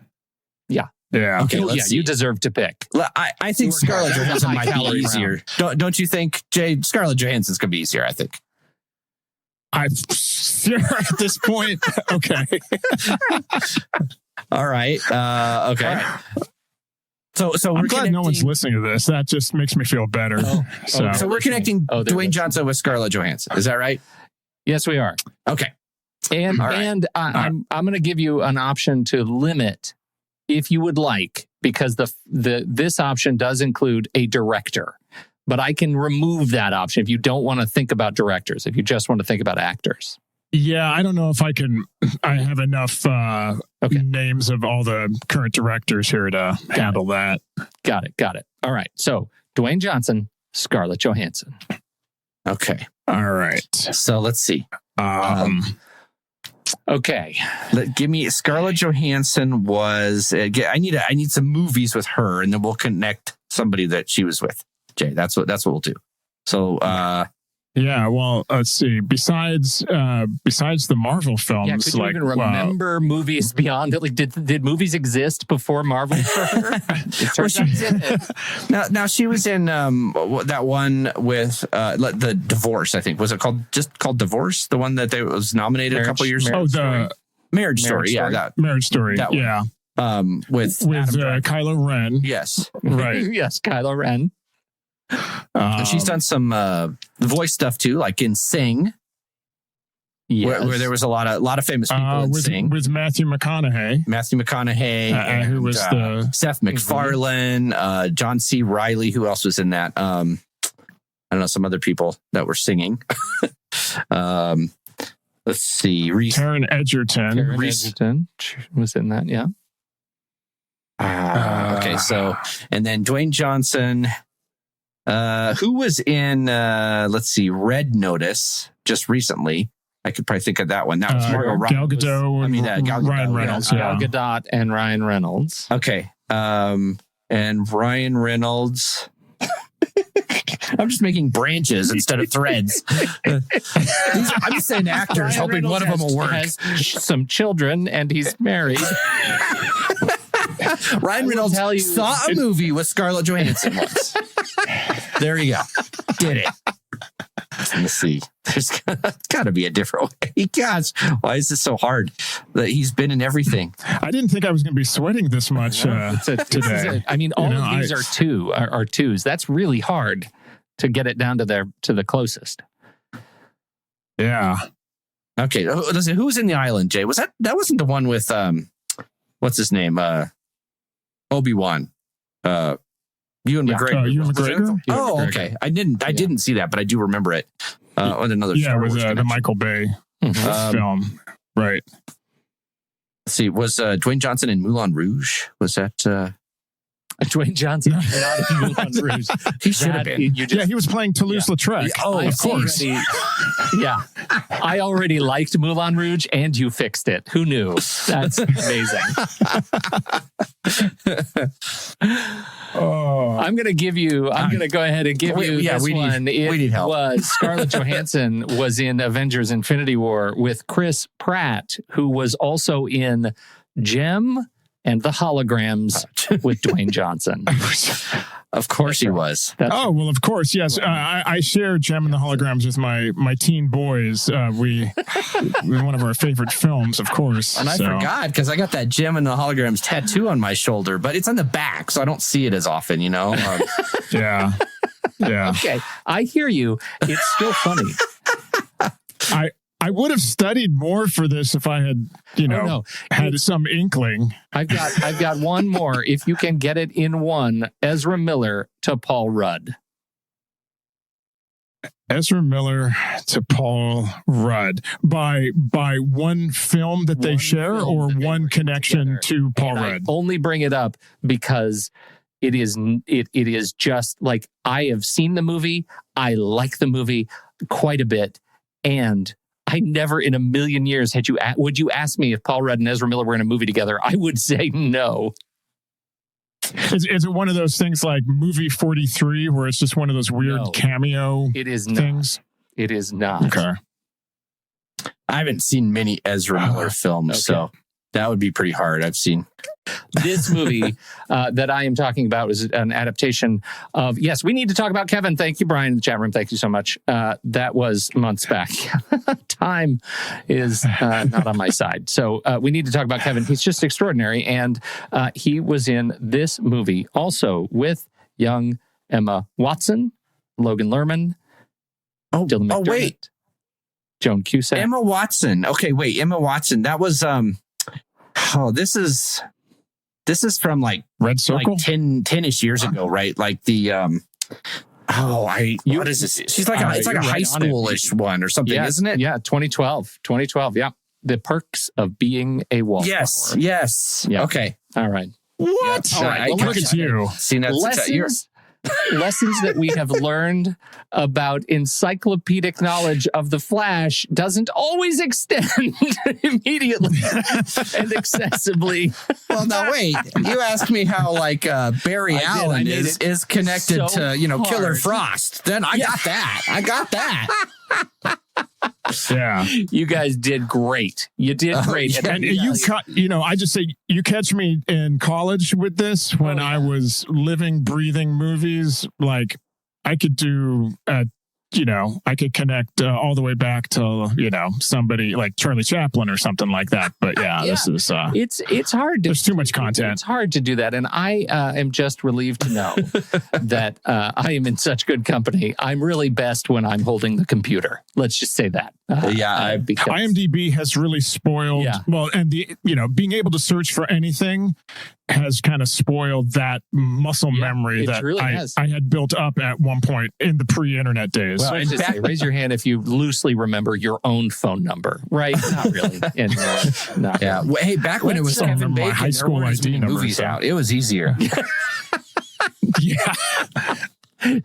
Yeah. Yeah. Okay. You deserve to pick. I think Scarlett Johansson might be easier. Don't you think, Jay? Scarlett Johansson's gonna be easier. I think. I'm sure at this point. Okay. All right. Okay. All right. So I'm glad no one's listening to this. That just makes me feel better. So we're connecting Dwayne Johnson with Scarlett Johansson. Is that right? Yes, we are. Okay. And I'm going to give you an option to limit, if you would like, because this option does include a director. But I can remove that option if you don't want to think about directors, if you just want to think about actors. Yeah, I don't know if I have enough names of all the current directors here to handle that. Got it. All right. So Dwayne Johnson, Scarlett Johansson. Okay. All right. So let's see. Okay. Give me Scarlett Johansson was. I need some movies with her, and then we'll connect somebody that she was with. Jay, that's what we'll do. So. Yeah, well, let's see. Besides the Marvel films, could you even remember movies beyond it? Like, did movies exist before Marvel for her? It turns out she did. Now she was in that one with the Divorce. I think was it called Divorce? The one that was nominated a couple years ago. Marriage Story. Yeah, that Marriage Story. That one. Yeah, with Kylo Ren. Yes, right. Yes, Kylo Ren. And she's done some voice stuff too, like in Sing, where there was a lot of famous people in Sing. With Matthew McConaughey, who was the Seth MacFarlane, John C. Reilly. Who else was in that? I don't know, some other people that were singing. Let's see, Taron Egerton. Egerton was in that. Yeah. Okay, so and then Dwayne Johnson. Who was in, let's see, Red Notice just recently? I could probably think of that one. That was Margot Robbie. Gal Gadot and Ryan Reynolds. Gal Gadot and Ryan Reynolds. Okay. And Ryan Reynolds. I'm just making branches instead of threads. I'm just saying actors, Ryan hoping Reynolds one of them will work. Has some children, and he's married. Ryan Reynolds saw a movie with Scarlett Johansson once. There you go. Did it. Let's see. There's got to be a different way. Gosh, why is this so hard? That he's been in everything. I didn't think I was going to be sweating this much today. I mean, all of these are twos. That's really hard to get it down to the closest. Yeah. Okay. Listen, who was in the island, Jay? That wasn't the one with what's his name? Obi-Wan. Ewan McGregor. Ewan McGregor? Oh, okay. I didn't see that, but I do remember it. On another Star Wars connection. The Michael Bay film. Right. Let's see. Was Dwayne Johnson in Moulin Rouge? Was that Dwayne Johnson? Not in Moulin Rouge. He should have been. He was playing Toulouse-Lautrec. Of course. Yeah. I already liked Moulin Rouge, and you fixed it. Who knew? That's amazing. I'm going to go ahead and give you this one. We need help. Scarlett Johansson was in Avengers Infinity War with Chris Pratt, who was also in Gem and the Holograms with Dwayne Johnson. Of course he was. Well, of course, yes. I share Gem and the Holograms with my teen boys. One of our favorite films, of course. And I forgot because I got that Gem and the Holograms tattoo on my shoulder, but it's on the back, so I don't see it as often, Yeah. Okay, I hear you. It's still funny. I would have studied more for this if I had, had some inkling. I've got one more. If you can get it in one, Ezra Miller to Paul Rudd. Ezra Miller to Paul Rudd by one film that they share, or one connection to Paul Rudd. I only bring it up because it is just like, I have seen the movie. I like the movie quite a bit, and I never in a million years would you ask me if Paul Rudd and Ezra Miller were in a movie together? I would say no. Is it one of those things like Movie 43 where it's just one of those weird cameo It is things? Not. It is not. Okay. I haven't seen many Ezra Miller films, so that would be pretty hard. I've seen this movie that I am talking about is an adaptation of, yes, we need to talk about Kevin. Thank you, Brian, in the chat room. Thank you so much. That was months back. Time is not on my side. So we need to talk about Kevin. He's just extraordinary. And he was in this movie also with young Emma Watson, Logan Lerman, Dylan McDermott, wait. Joan Cusack. Emma Watson. Okay, wait. Emma Watson. That was, this is from like Red Circle, like 10-ish years ago, right? Like the what is this? She's like it's like a high schoolish one or something, isn't it? Yeah, 2012. Yeah, The Perks of Being a Wallflower. Yes. Yeah. Okay. All right. What? Yeah. All right. Look at you. Seen that Lessons that we have learned about encyclopedic knowledge of the Flash doesn't always extend immediately and excessively. Well, now wait. You asked me how like Barry Allen is connected to Killer Frost. Then I got that. I got that. Yeah, you guys did great. You did great. And I just say you catch me in college with this when I was living, breathing movies. Like I could do, I could connect all the way back to somebody like Charlie Chaplin or something like that. But this is it's hard. There's too much content. It's hard to do that, and I am just relieved to know that I am in such good company. I'm really best when I'm holding the computer. Let's just say that. Because IMDb has really spoiled. Yeah. Well, and being able to search for anything has kind of spoiled that muscle memory that really I had built up at one point in the pre-internet days. Well, raise your hand if you loosely remember your own phone number, right? Not really. Not really. Well, hey, back when it was Kevin Bacon, high school there weren't ID number, movies out. It was easier. Yeah.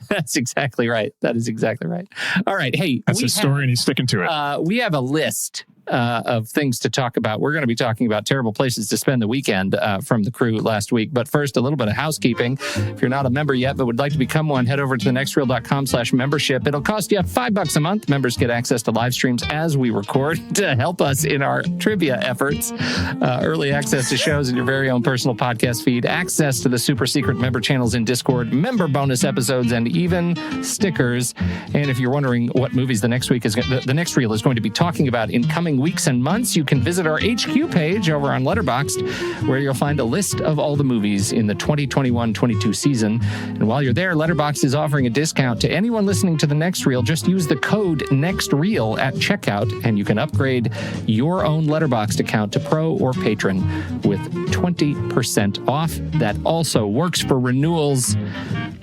That's exactly right. That is exactly right. All right. Hey, that's his story and he's sticking to it. We have a list of things to talk about. We're going to be talking about terrible places to spend the weekend from the crew last week. But first, a little bit of housekeeping. If you're not a member yet, but would like to become one, head over to thenextreel.com/membership. It'll cost you $5 a month. Members get access to live streams as we record to help us in our trivia efforts. Early access to shows in your very own personal podcast feed, access to the super secret member channels in Discord, member bonus episodes, and even stickers. And if you're wondering what movies the next reel is going to be talking about in coming weeks and months, you can visit our HQ page over on Letterboxd, where you'll find a list of all the movies in the 2021-22 season. And while you're there, Letterboxd is offering a discount to anyone listening to the next reel. Just use the code NEXTREEL at checkout, and you can upgrade your own Letterboxd account to Pro or Patron with 20% off. That also works for renewals.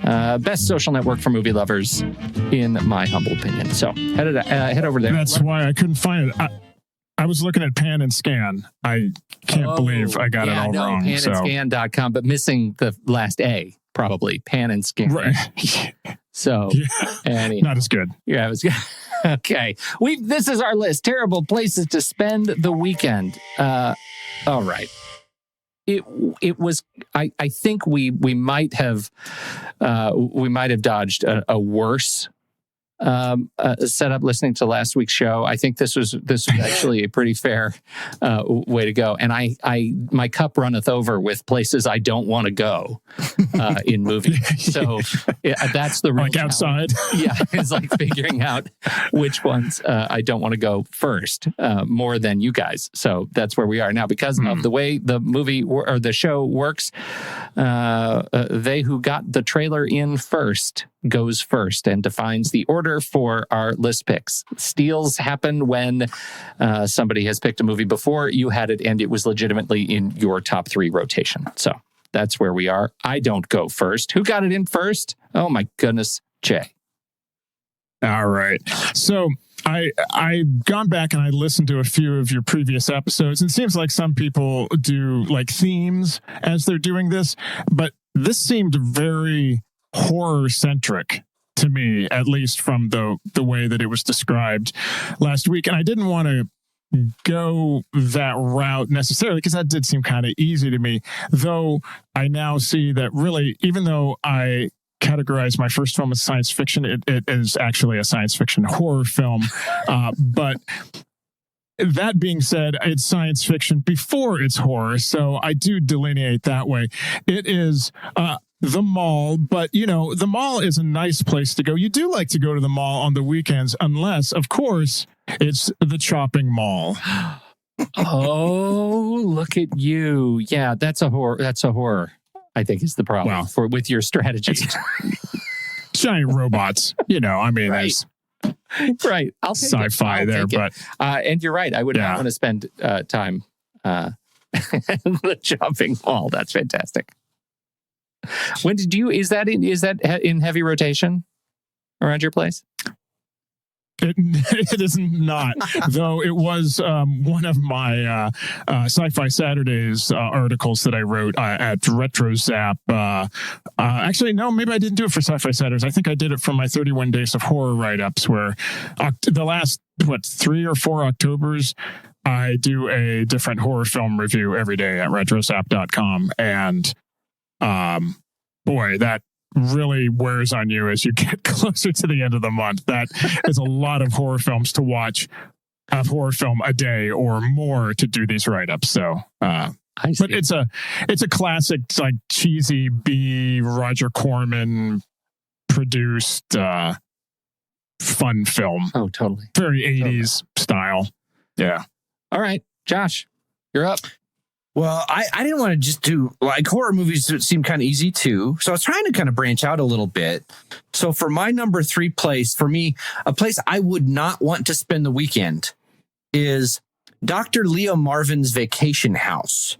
Best social network for movie lovers, in my humble opinion. So head over there. That's why I couldn't find it. I was looking at Pan and Scan. I can't believe I got it all wrong. Panandscan.com, but missing the last A, probably. Pan and Scan. Right. So, not as good. Yeah, it was good. Okay. This is our list. Terrible places to spend the weekend. All right. It was. I think we might have dodged a worse setup listening to last week's show. I think this was actually a pretty fair way to go. And my cup runneth over with places I don't want to go in movies. So that's the real like outside. Yeah, it's like figuring out which ones I don't want to go first, more than you guys. So that's where we are now because of the way the movie or the show works. They who got the trailer in first goes first and defines the order order for our list picks. Steals happen when somebody has picked a movie before you had it, and it was legitimately in your top 3 rotation. So that's where we are. I don't go first. Who got it in first? Oh my goodness, Jay. All right. So I've gone back and I listened to a few of your previous episodes, and it seems like some people do like themes as they're doing this, but this seemed very horror centric to me, at least from the way that it was described last week. And I didn't want to go that route necessarily because that did seem kind of easy to me, though I now see that really, even though I categorize my first film as science fiction, it is actually a science fiction horror film. But that being said, it's science fiction before it's horror. So I do delineate that way. It is the mall, but the mall is a nice place to go. You do like to go to the mall on the weekends, unless, of course, it's the chopping mall. Oh, look at you. Yeah, that's a horror. I think is the problem with your strategy. Giant robots, I mean, right. There's right. I'll take sci-fi there, but and you're right. I would not want to spend time in the chopping mall. That's fantastic. When did you? Is that in heavy rotation around your place? It is not, though it was one of my Sci-Fi Saturdays articles that I wrote at RetroZap. Actually, no, maybe I didn't do it for Sci-Fi Saturdays. I think I did it for my 31 Days of Horror write-ups, where the last, 3 or 4 Octobers, I do a different horror film review every day at RetroZap.com. And boy, that really wears on you as you get closer to the end of the month. That is a lot of horror films to watch, a horror film a day or more to do these write-ups. So, but it's a classic, like cheesy B Roger Corman produced fun film. Oh, totally. Very 80s style. Yeah. All right, Josh, you're up. Well, I didn't want to just do like horror movies that seem kind of easy too. So I was trying to kind of branch out a little bit. So for my number 3 place, for me, a place I would not want to spend the weekend is Dr. Leo Marvin's Vacation House.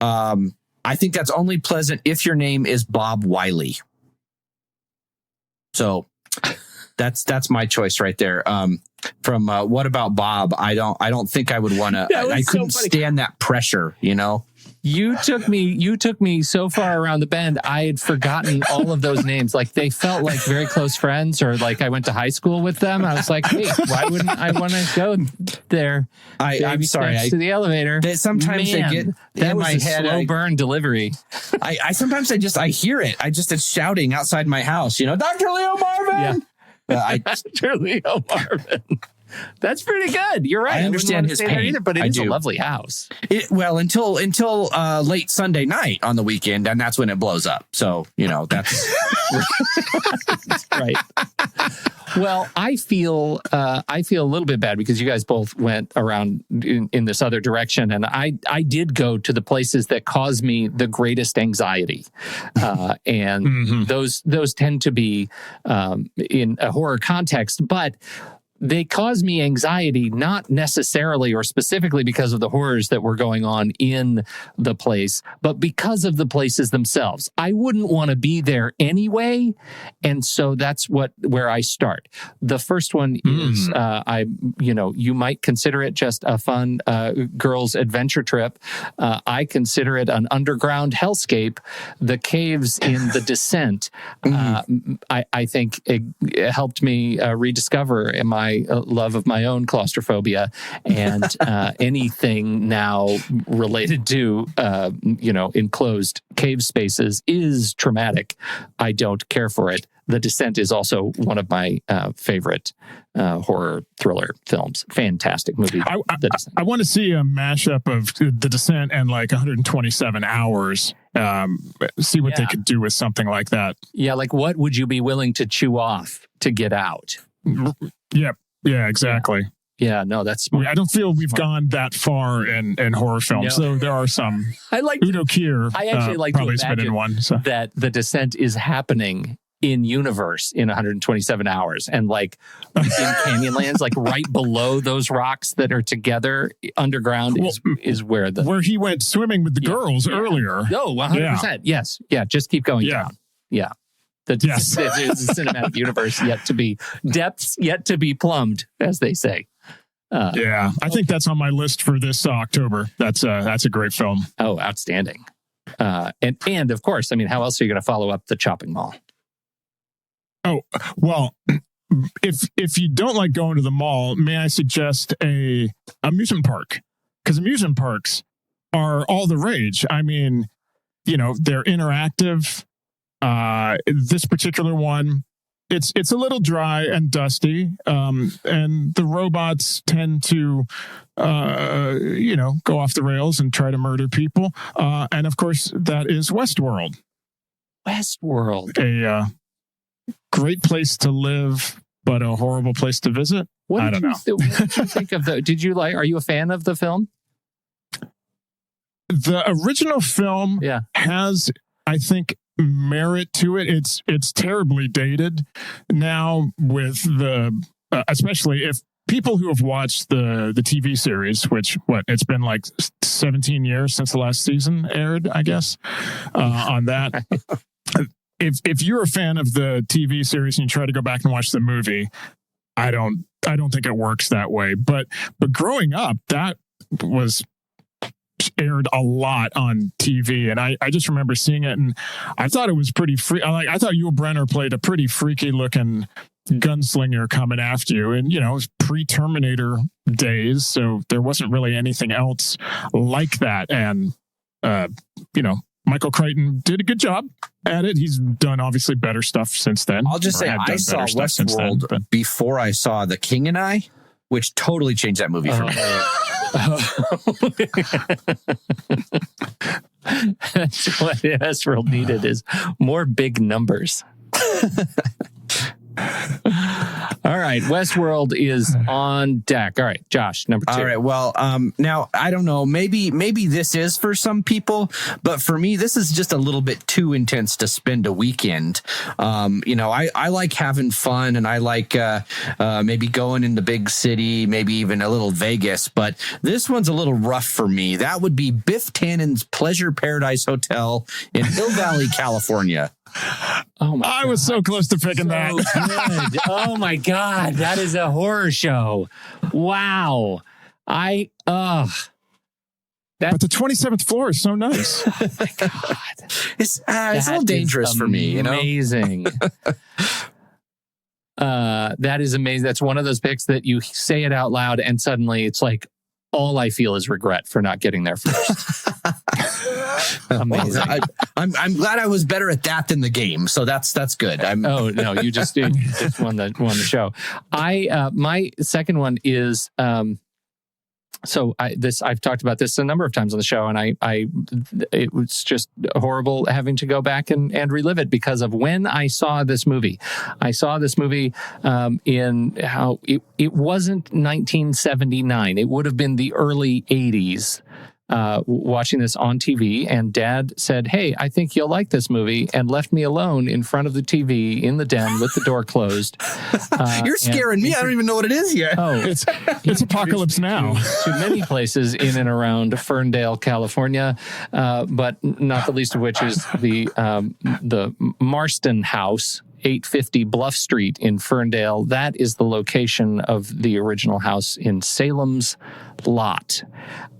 I think that's only pleasant if your name is Bob Wiley. So that's my choice right there. From What About Bob? I don't think I would want to. I couldn't stand that pressure. You took me so far around the bend. I had forgotten all of those names. Like they felt like very close friends, or like I went to high school with them. I was like, hey, why wouldn't I want to go there? I'm sorry. To the elevator. Sometimes they get that in was my a head. Slow burn delivery. I sometimes I hear it. It's shouting outside my house. Dr. Leo Marvin. Yeah. Dr. Leo Marvin. That's pretty good. You're right. I understand his pain either, but it's a lovely house. Until late Sunday night on the weekend, and that's when it blows up. So that's right. Well, I feel a little bit bad because you guys both went around in this other direction, and I did go to the places that cause me the greatest anxiety, and those tend to be in a horror context, but they cause me anxiety, not necessarily or specifically because of the horrors that were going on in the place, but because of the places themselves. I wouldn't want to be there anyway, and so that's where I start. The first one is, you might consider it just a fun girls' adventure trip. I consider it an underground hellscape. The caves in The Descent, I think it helped me rediscover my love of my own claustrophobia, and anything now related to enclosed cave spaces is traumatic. I don't care for it. The Descent is also one of my favorite horror thriller films. Fantastic movie. I want to see a mashup of The Descent and like 127 Hours. See what they could do with something like that. Yeah, like what would you be willing to chew off to get out? Yep. Yeah, exactly. Yeah, no, that's smart. I don't feel we've gone that far in horror films, though there are some. I like Udo Kier. I actually like probably to imagine been in one, so. that The Descent is happening in universe in 127 hours. And like in Canyonlands, like right below those rocks that are together underground is where he went swimming with the girls earlier. No, 100%. Yes. Yeah. Just keep going down. Yeah. It's a cinematic universe depths yet to be plumbed, as they say. I think that's on my list for this October. That's a great film. Oh, outstanding. And of course, I mean, how else are you going to follow up The Chopping Mall? Oh, well, if you don't like going to the mall, may I suggest a amusement park? Because amusement parks are all the rage. I mean, they're interactive. This particular one, it's a little dry and dusty, and the robots tend to, go off the rails and try to murder people. And of course, that is Westworld. Westworld, a great place to live, but a horrible place to visit. I don't know. What did you think of are you a fan of the film? The original film has, I think, merit to it. It's terribly dated now with especially if people who have watched the TV series, which it's been like 17 years since the last season aired, I guess, on that. If you're a fan of the TV series and you try to go back and watch the movie, I don't think it works that way. But growing up, that was aired a lot on TV, and I just remember seeing it, and I thought it was pretty free. I thought Yul Brynner played a pretty freaky looking gunslinger coming after you, and it was pre-Terminator days, so there wasn't really anything else like that. And Michael Crichton did a good job at it. He's done obviously better stuff since then. I'll just say I saw Westworld before I saw The King and I, which totally changed that movie for me. That's what Westworld needed is more big numbers. All right, Westworld is on deck. All right, Josh, number 2. All right, well, now I don't know. Maybe this is for some people, but for me, this is just a little bit too intense to spend a weekend. I like having fun, and I like maybe going in the big city, maybe even a little Vegas. But this one's a little rough for me. That would be Biff Tannen's Pleasure Paradise Hotel in Hill Valley, California. Oh my! I was so close to picking that. Good. Oh my God, that is a horror show. Wow. But the 27th floor is so nice. Oh my God. It's a little dangerous for me, Amazing. That is amazing. That's one of those picks that you say it out loud and suddenly it's like, all I feel is regret for not getting there first. Amazing. Well, I'm glad I was better at that than the game, so that's good. Oh no, you just won the show. My second one is I've talked about this a number of times on the show, and it was just horrible having to go back and relive it because of when I saw this movie. I saw this movie in how it wasn't 1979. It would have been the early 80s. Watching this on TV, and Dad said, "Hey, I think you'll like this movie," and left me alone in front of the TV in the den with the door closed. You're scaring me. I don't even know what it is yet. Oh, it's Apocalypse Now. To many places in and around Ferndale, California, but not the least of which is the Marston House. 850 Bluff Street in Ferndale. That is the location of the original house in Salem's Lot.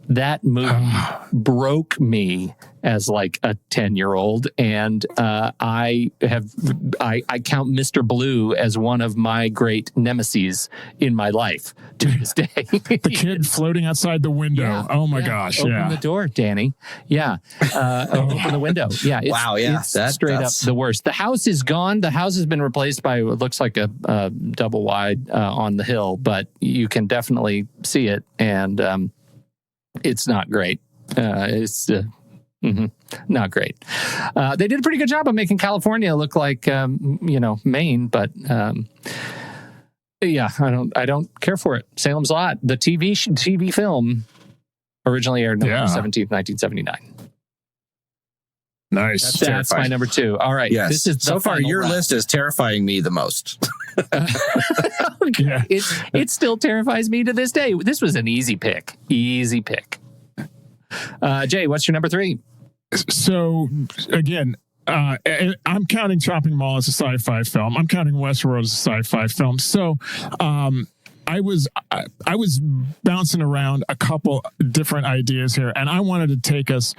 That movie broke me as like a 10-year-old, and I count Mr. Blue as one of my great nemeses in my life to this day. The kid floating outside the window. Yeah, oh my gosh! Open the door, Danny. Yeah, open the window. Yeah. It's straight up the worst. The house is gone. The house has been replaced by what looks like a double wide on the hill, but you can definitely see it, and it's not great. It's not great. They did a pretty good job of making California look like, Maine, but I don't care for it. Salem's Lot, the TV film, originally aired November 17th, 1979. Nice. That's my number 2. All right. Yes. This is so far, your list is terrifying me the most. Yeah. It still terrifies me to this day. This was an easy pick. Easy pick. Jay, what's your number 3? So again, I'm counting Chopping Mall as a sci-fi film. I'm counting Westworld as a sci-fi film. So I was bouncing around a couple different ideas here, and I wanted to take us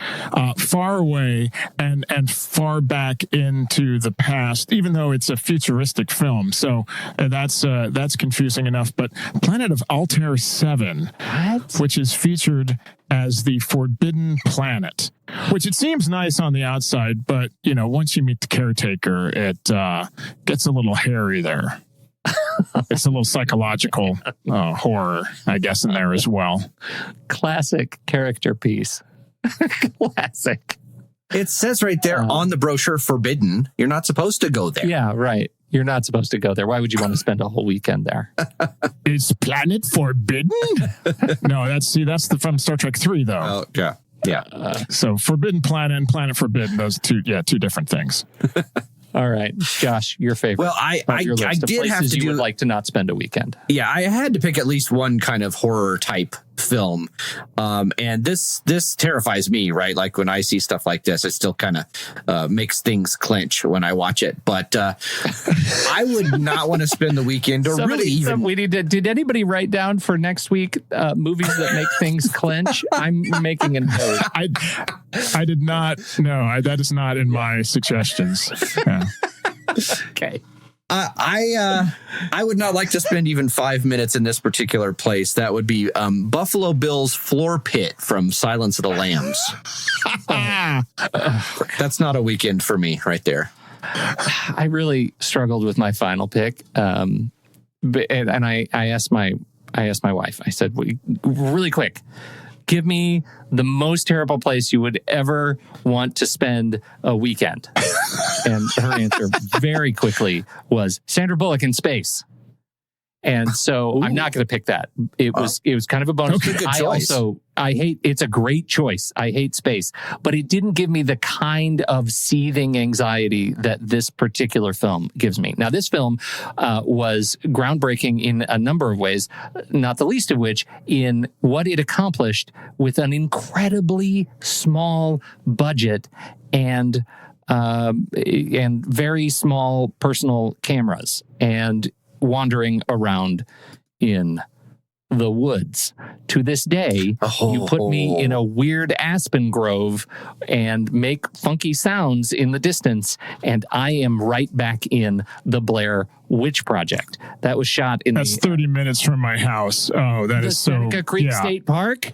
far away and far back into the past, even though it's a futuristic film. So that's confusing enough. But Planet of Altair 7, which is featured as the Forbidden Planet, which it seems nice on the outside, but once you meet the caretaker, it gets a little hairy there. It's a little psychological horror, I guess, in there as well. Classic character piece. Classic. It says right there on the brochure, forbidden. You're not supposed to go there. Yeah, right. You're not supposed to go there. Why would you want to spend a whole weekend there? Is Planet Forbidden? No, that's from Star Trek 3, though. Oh, yeah. Yeah. So Forbidden Planet and Planet Forbidden, those two different things. All right, Josh, your favorite. Well, I did have to you would like to not spend a weekend. Yeah, I had to pick at least one kind of horror type film, and this terrifies me. Right, like when I see stuff like this, it still kind of makes things clench when I watch it. But I would not want to spend the weekend, or Did anybody write down for next week movies that make things clench? I'm making a note. I did not. No, that is not in my suggestions. Yeah. Okay. I would not like to spend even 5 minutes in this particular place. That would be Buffalo Bill's Floor Pit from Silence of the Lambs. That's not a weekend for me right there. I really struggled with my final pick. And I asked my wife, I said, really quick, give me the most terrible place you would ever want to spend a weekend. And her answer very quickly was Sandra Bullock in space. And so I'm not going to pick that. It was kind of a bonus. Okay, good choice. It's a great choice. I hate space, but it didn't give me the kind of seething anxiety that this particular film gives me. Now, this film was groundbreaking in a number of ways, not the least of which in what it accomplished with an incredibly small budget and very small personal cameras and wandering around in the woods. To this day, you put me in a weird aspen grove and make funky sounds in the distance, and I am right back in the Blair Witch Project. That was shot in That's 30 minutes from my house. Oh, that is so... Seneca Creek State Park?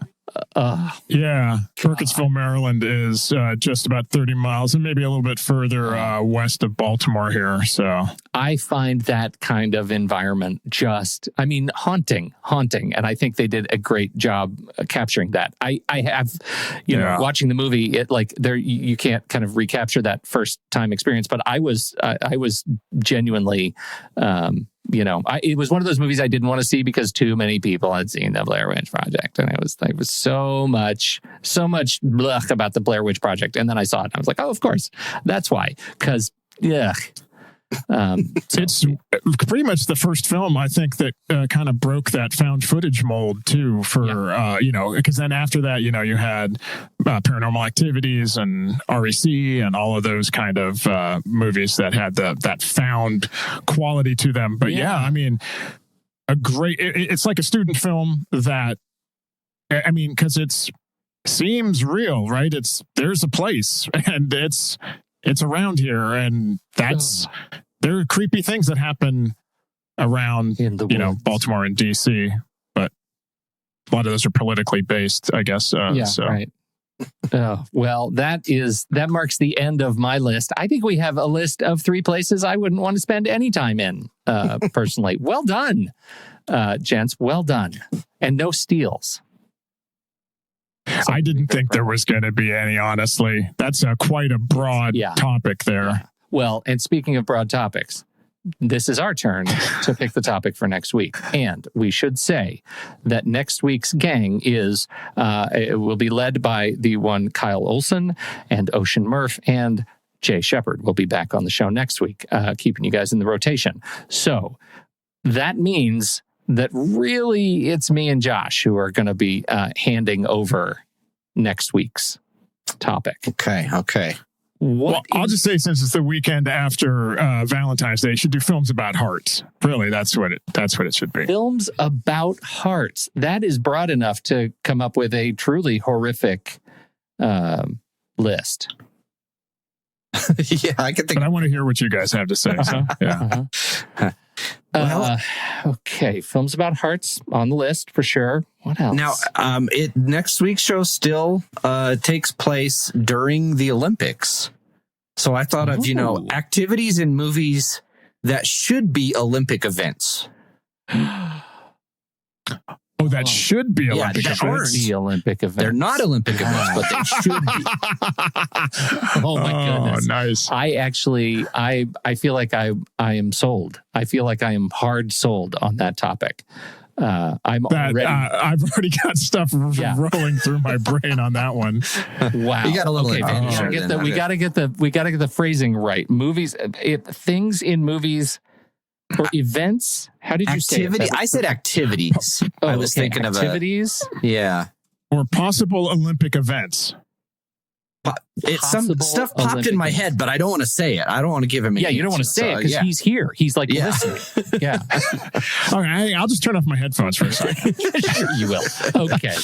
Yeah, Burkittsville, Maryland is just about 30 miles and maybe a little bit further west of Baltimore here. So I find that kind of environment haunting. And I think they did a great job capturing that. I have, watching the movie, you can't kind of recapture that first time experience, but I was genuinely, it was one of those movies I didn't want to see because too many people had seen the Blair Witch Project, and it was so much blech about the Blair Witch Project. And then I saw it, and I was like, oh, of course, that's why. Because it's pretty much the first film I think that kind of broke that found footage mold too. Because then after that, you had Paranormal Activities and REC and all of those kind of movies that had that found quality to them. But it's like a student film that, because it seems real, right? There's a place and it's around here, and there are creepy things that happen around in the Baltimore and DC, but a lot of those are politically based, I guess. Right. Well, that marks the end of my list. I think we have a list of 3 places I wouldn't want to spend any time in, personally. Well done, gents. Well done, and no steals. I didn't think there was going to be any, honestly. That's quite a broad topic there. Yeah. Well, and speaking of broad topics, this is our turn to pick the topic for next week. And we should say that next week's gang it will be led by the one Kyle Olson and Ocean Murph, and Jay Shepard will be back on the show next week, keeping you guys in the rotation. So that means that really it's me and Josh who are going to be handing over next week's topic. Okay. Well, I'll just say, since it's the weekend after Valentine's Day, you should do films about hearts. Really, that's what it should be. Films about hearts. That is broad enough to come up with a truly horrific list. Yeah, I can think. But I want to hear what you guys have to say. So, yeah. Okay, films about hearts on the list for sure. What else? Now, next week's show still takes place during the Olympics. So I thought of, activities in movies that should be Olympic events. Oh, that should be Olympic events. Be Olympic events. They're not Olympic events, but they should be. Oh my goodness! Nice. I feel like I am sold. I feel like I am hard sold on that topic. I've already got stuff rolling through my brain on that one. Wow, you got a little. Okay, we got to get the phrasing right. Movies, things in movies. For events, how did you say it? I said activities. I was thinking of activities. Yeah. Or possible Olympic events. Some stuff popped Olympic in my head, but I don't want to say it. I don't want to give him. You don't want to say it because he's here. He's like, listening. Yeah. Okay, I'll just turn off my headphones for a second. Sure you will. Okay.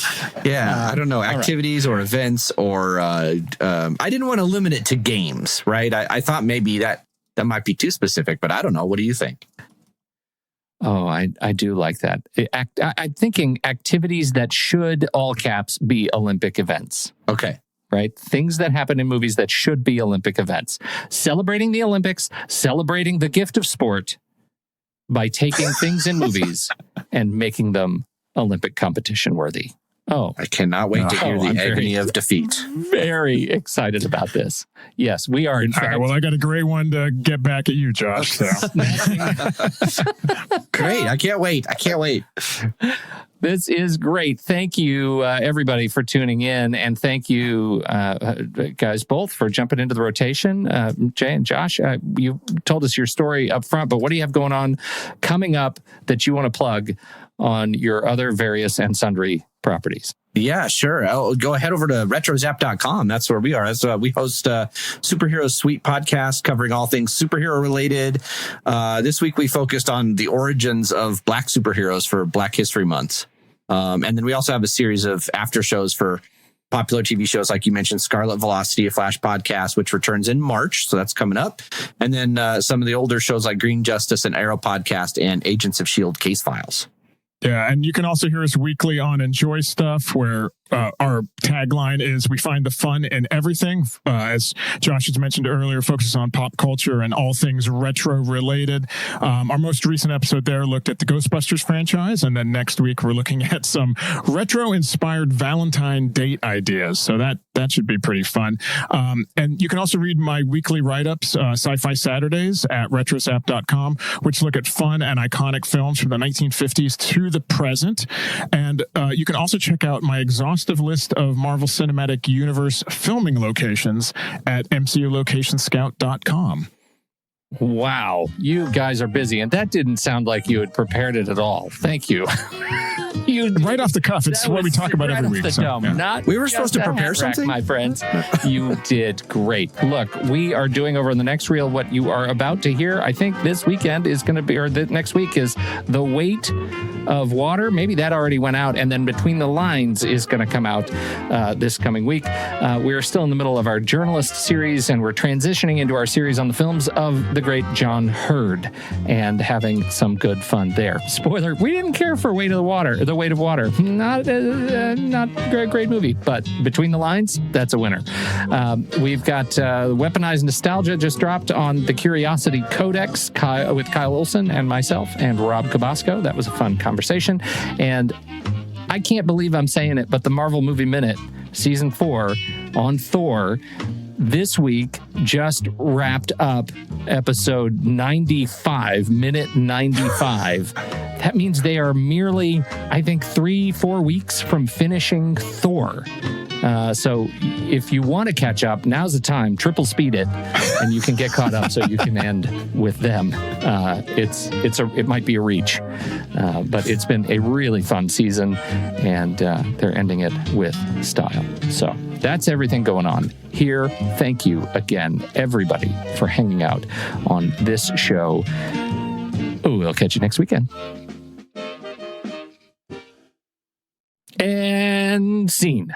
Yeah, I don't know, activities or events, or I didn't want to limit it to games. Right. I thought maybe that might be too specific, but I don't know. What do you think? Oh, I do like that. I'm thinking activities that should, all caps, be Olympic events. Okay. Right? Things that happen in movies that should be Olympic events. Celebrating the Olympics, celebrating the gift of sport by taking things in movies and making them Olympic competition worthy. Oh, I cannot wait to hear the agony of defeat. Very excited about this. Yes, we are. In fact, all right, well, I got a great one to get back at you, Josh. So. Great. I can't wait. This is great. Thank you, everybody, for tuning in. And thank you, guys, both for jumping into the rotation. Jay and Josh, you told us your story up front, but what do you have going on coming up that you want to plug on your other various and sundry properties? Yeah, sure. I'll go ahead over to retrozap.com. That's where we are. We host Superhero Suite podcast covering all things superhero related. This week we focused on the origins of Black superheroes for Black History Month. And then we also have a series of after shows for popular TV shows, like you mentioned, Scarlet Velocity, a Flash podcast, which returns in March. So that's coming up. And then some of the older shows like Green Justice and Arrow podcast and Agents of S.H.I.E.L.D. case files. Yeah, and you can also hear us weekly on Enjoy Stuff, where our tagline is "We find the fun in everything." As Josh has mentioned earlier, focuses on pop culture and all things retro related. Our most recent episode there looked at the Ghostbusters franchise, and then next week we're looking at some retro-inspired Valentine date ideas. So that should be pretty fun. And you can also read my weekly write-ups, Sci-Fi Saturdays, at retrosap.com, which look at fun and iconic films from the 1950s to the present. And you can also check out my exhaustive list of Marvel Cinematic Universe filming locations at mculocationscout.com. Wow, you guys are busy, and that didn't sound like you had prepared it at all. Thank you. Right off the cuff, it's what we talk about every week. We were supposed to prepare something, my friends. You did great. Look, we are doing over in the next reel what you are about to hear. I think this weekend is going to be, or the next week is The Weight of Water. Maybe that already went out, and then Between the Lines is going to come out this coming week. We're still in the middle of our journalist series, and we're transitioning into our series on the films of the great John Hurd and having some good fun there. Spoiler, we didn't care for The Weight of Water. Not a great movie, but Between the Lines, that's a winner. We've got Weaponized Nostalgia just dropped on the Curiosity Codex with Kyle Olson and myself and Rob Cabasco. That was a fun conversation. And I can't believe I'm saying it, but the Marvel Movie Minute, Season 4 on Thor, this week just wrapped up episode 95, minute 95. That means they are merely, I think, 3-4 weeks from finishing Thor. So if you want to catch up, now's the time. Triple speed it, and you can get caught up so you can end with them. It might be a reach, but it's been a really fun season, and they're ending it with style. So that's everything going on here. Thank you again, everybody, for hanging out on this show. We'll catch you next weekend. And scene.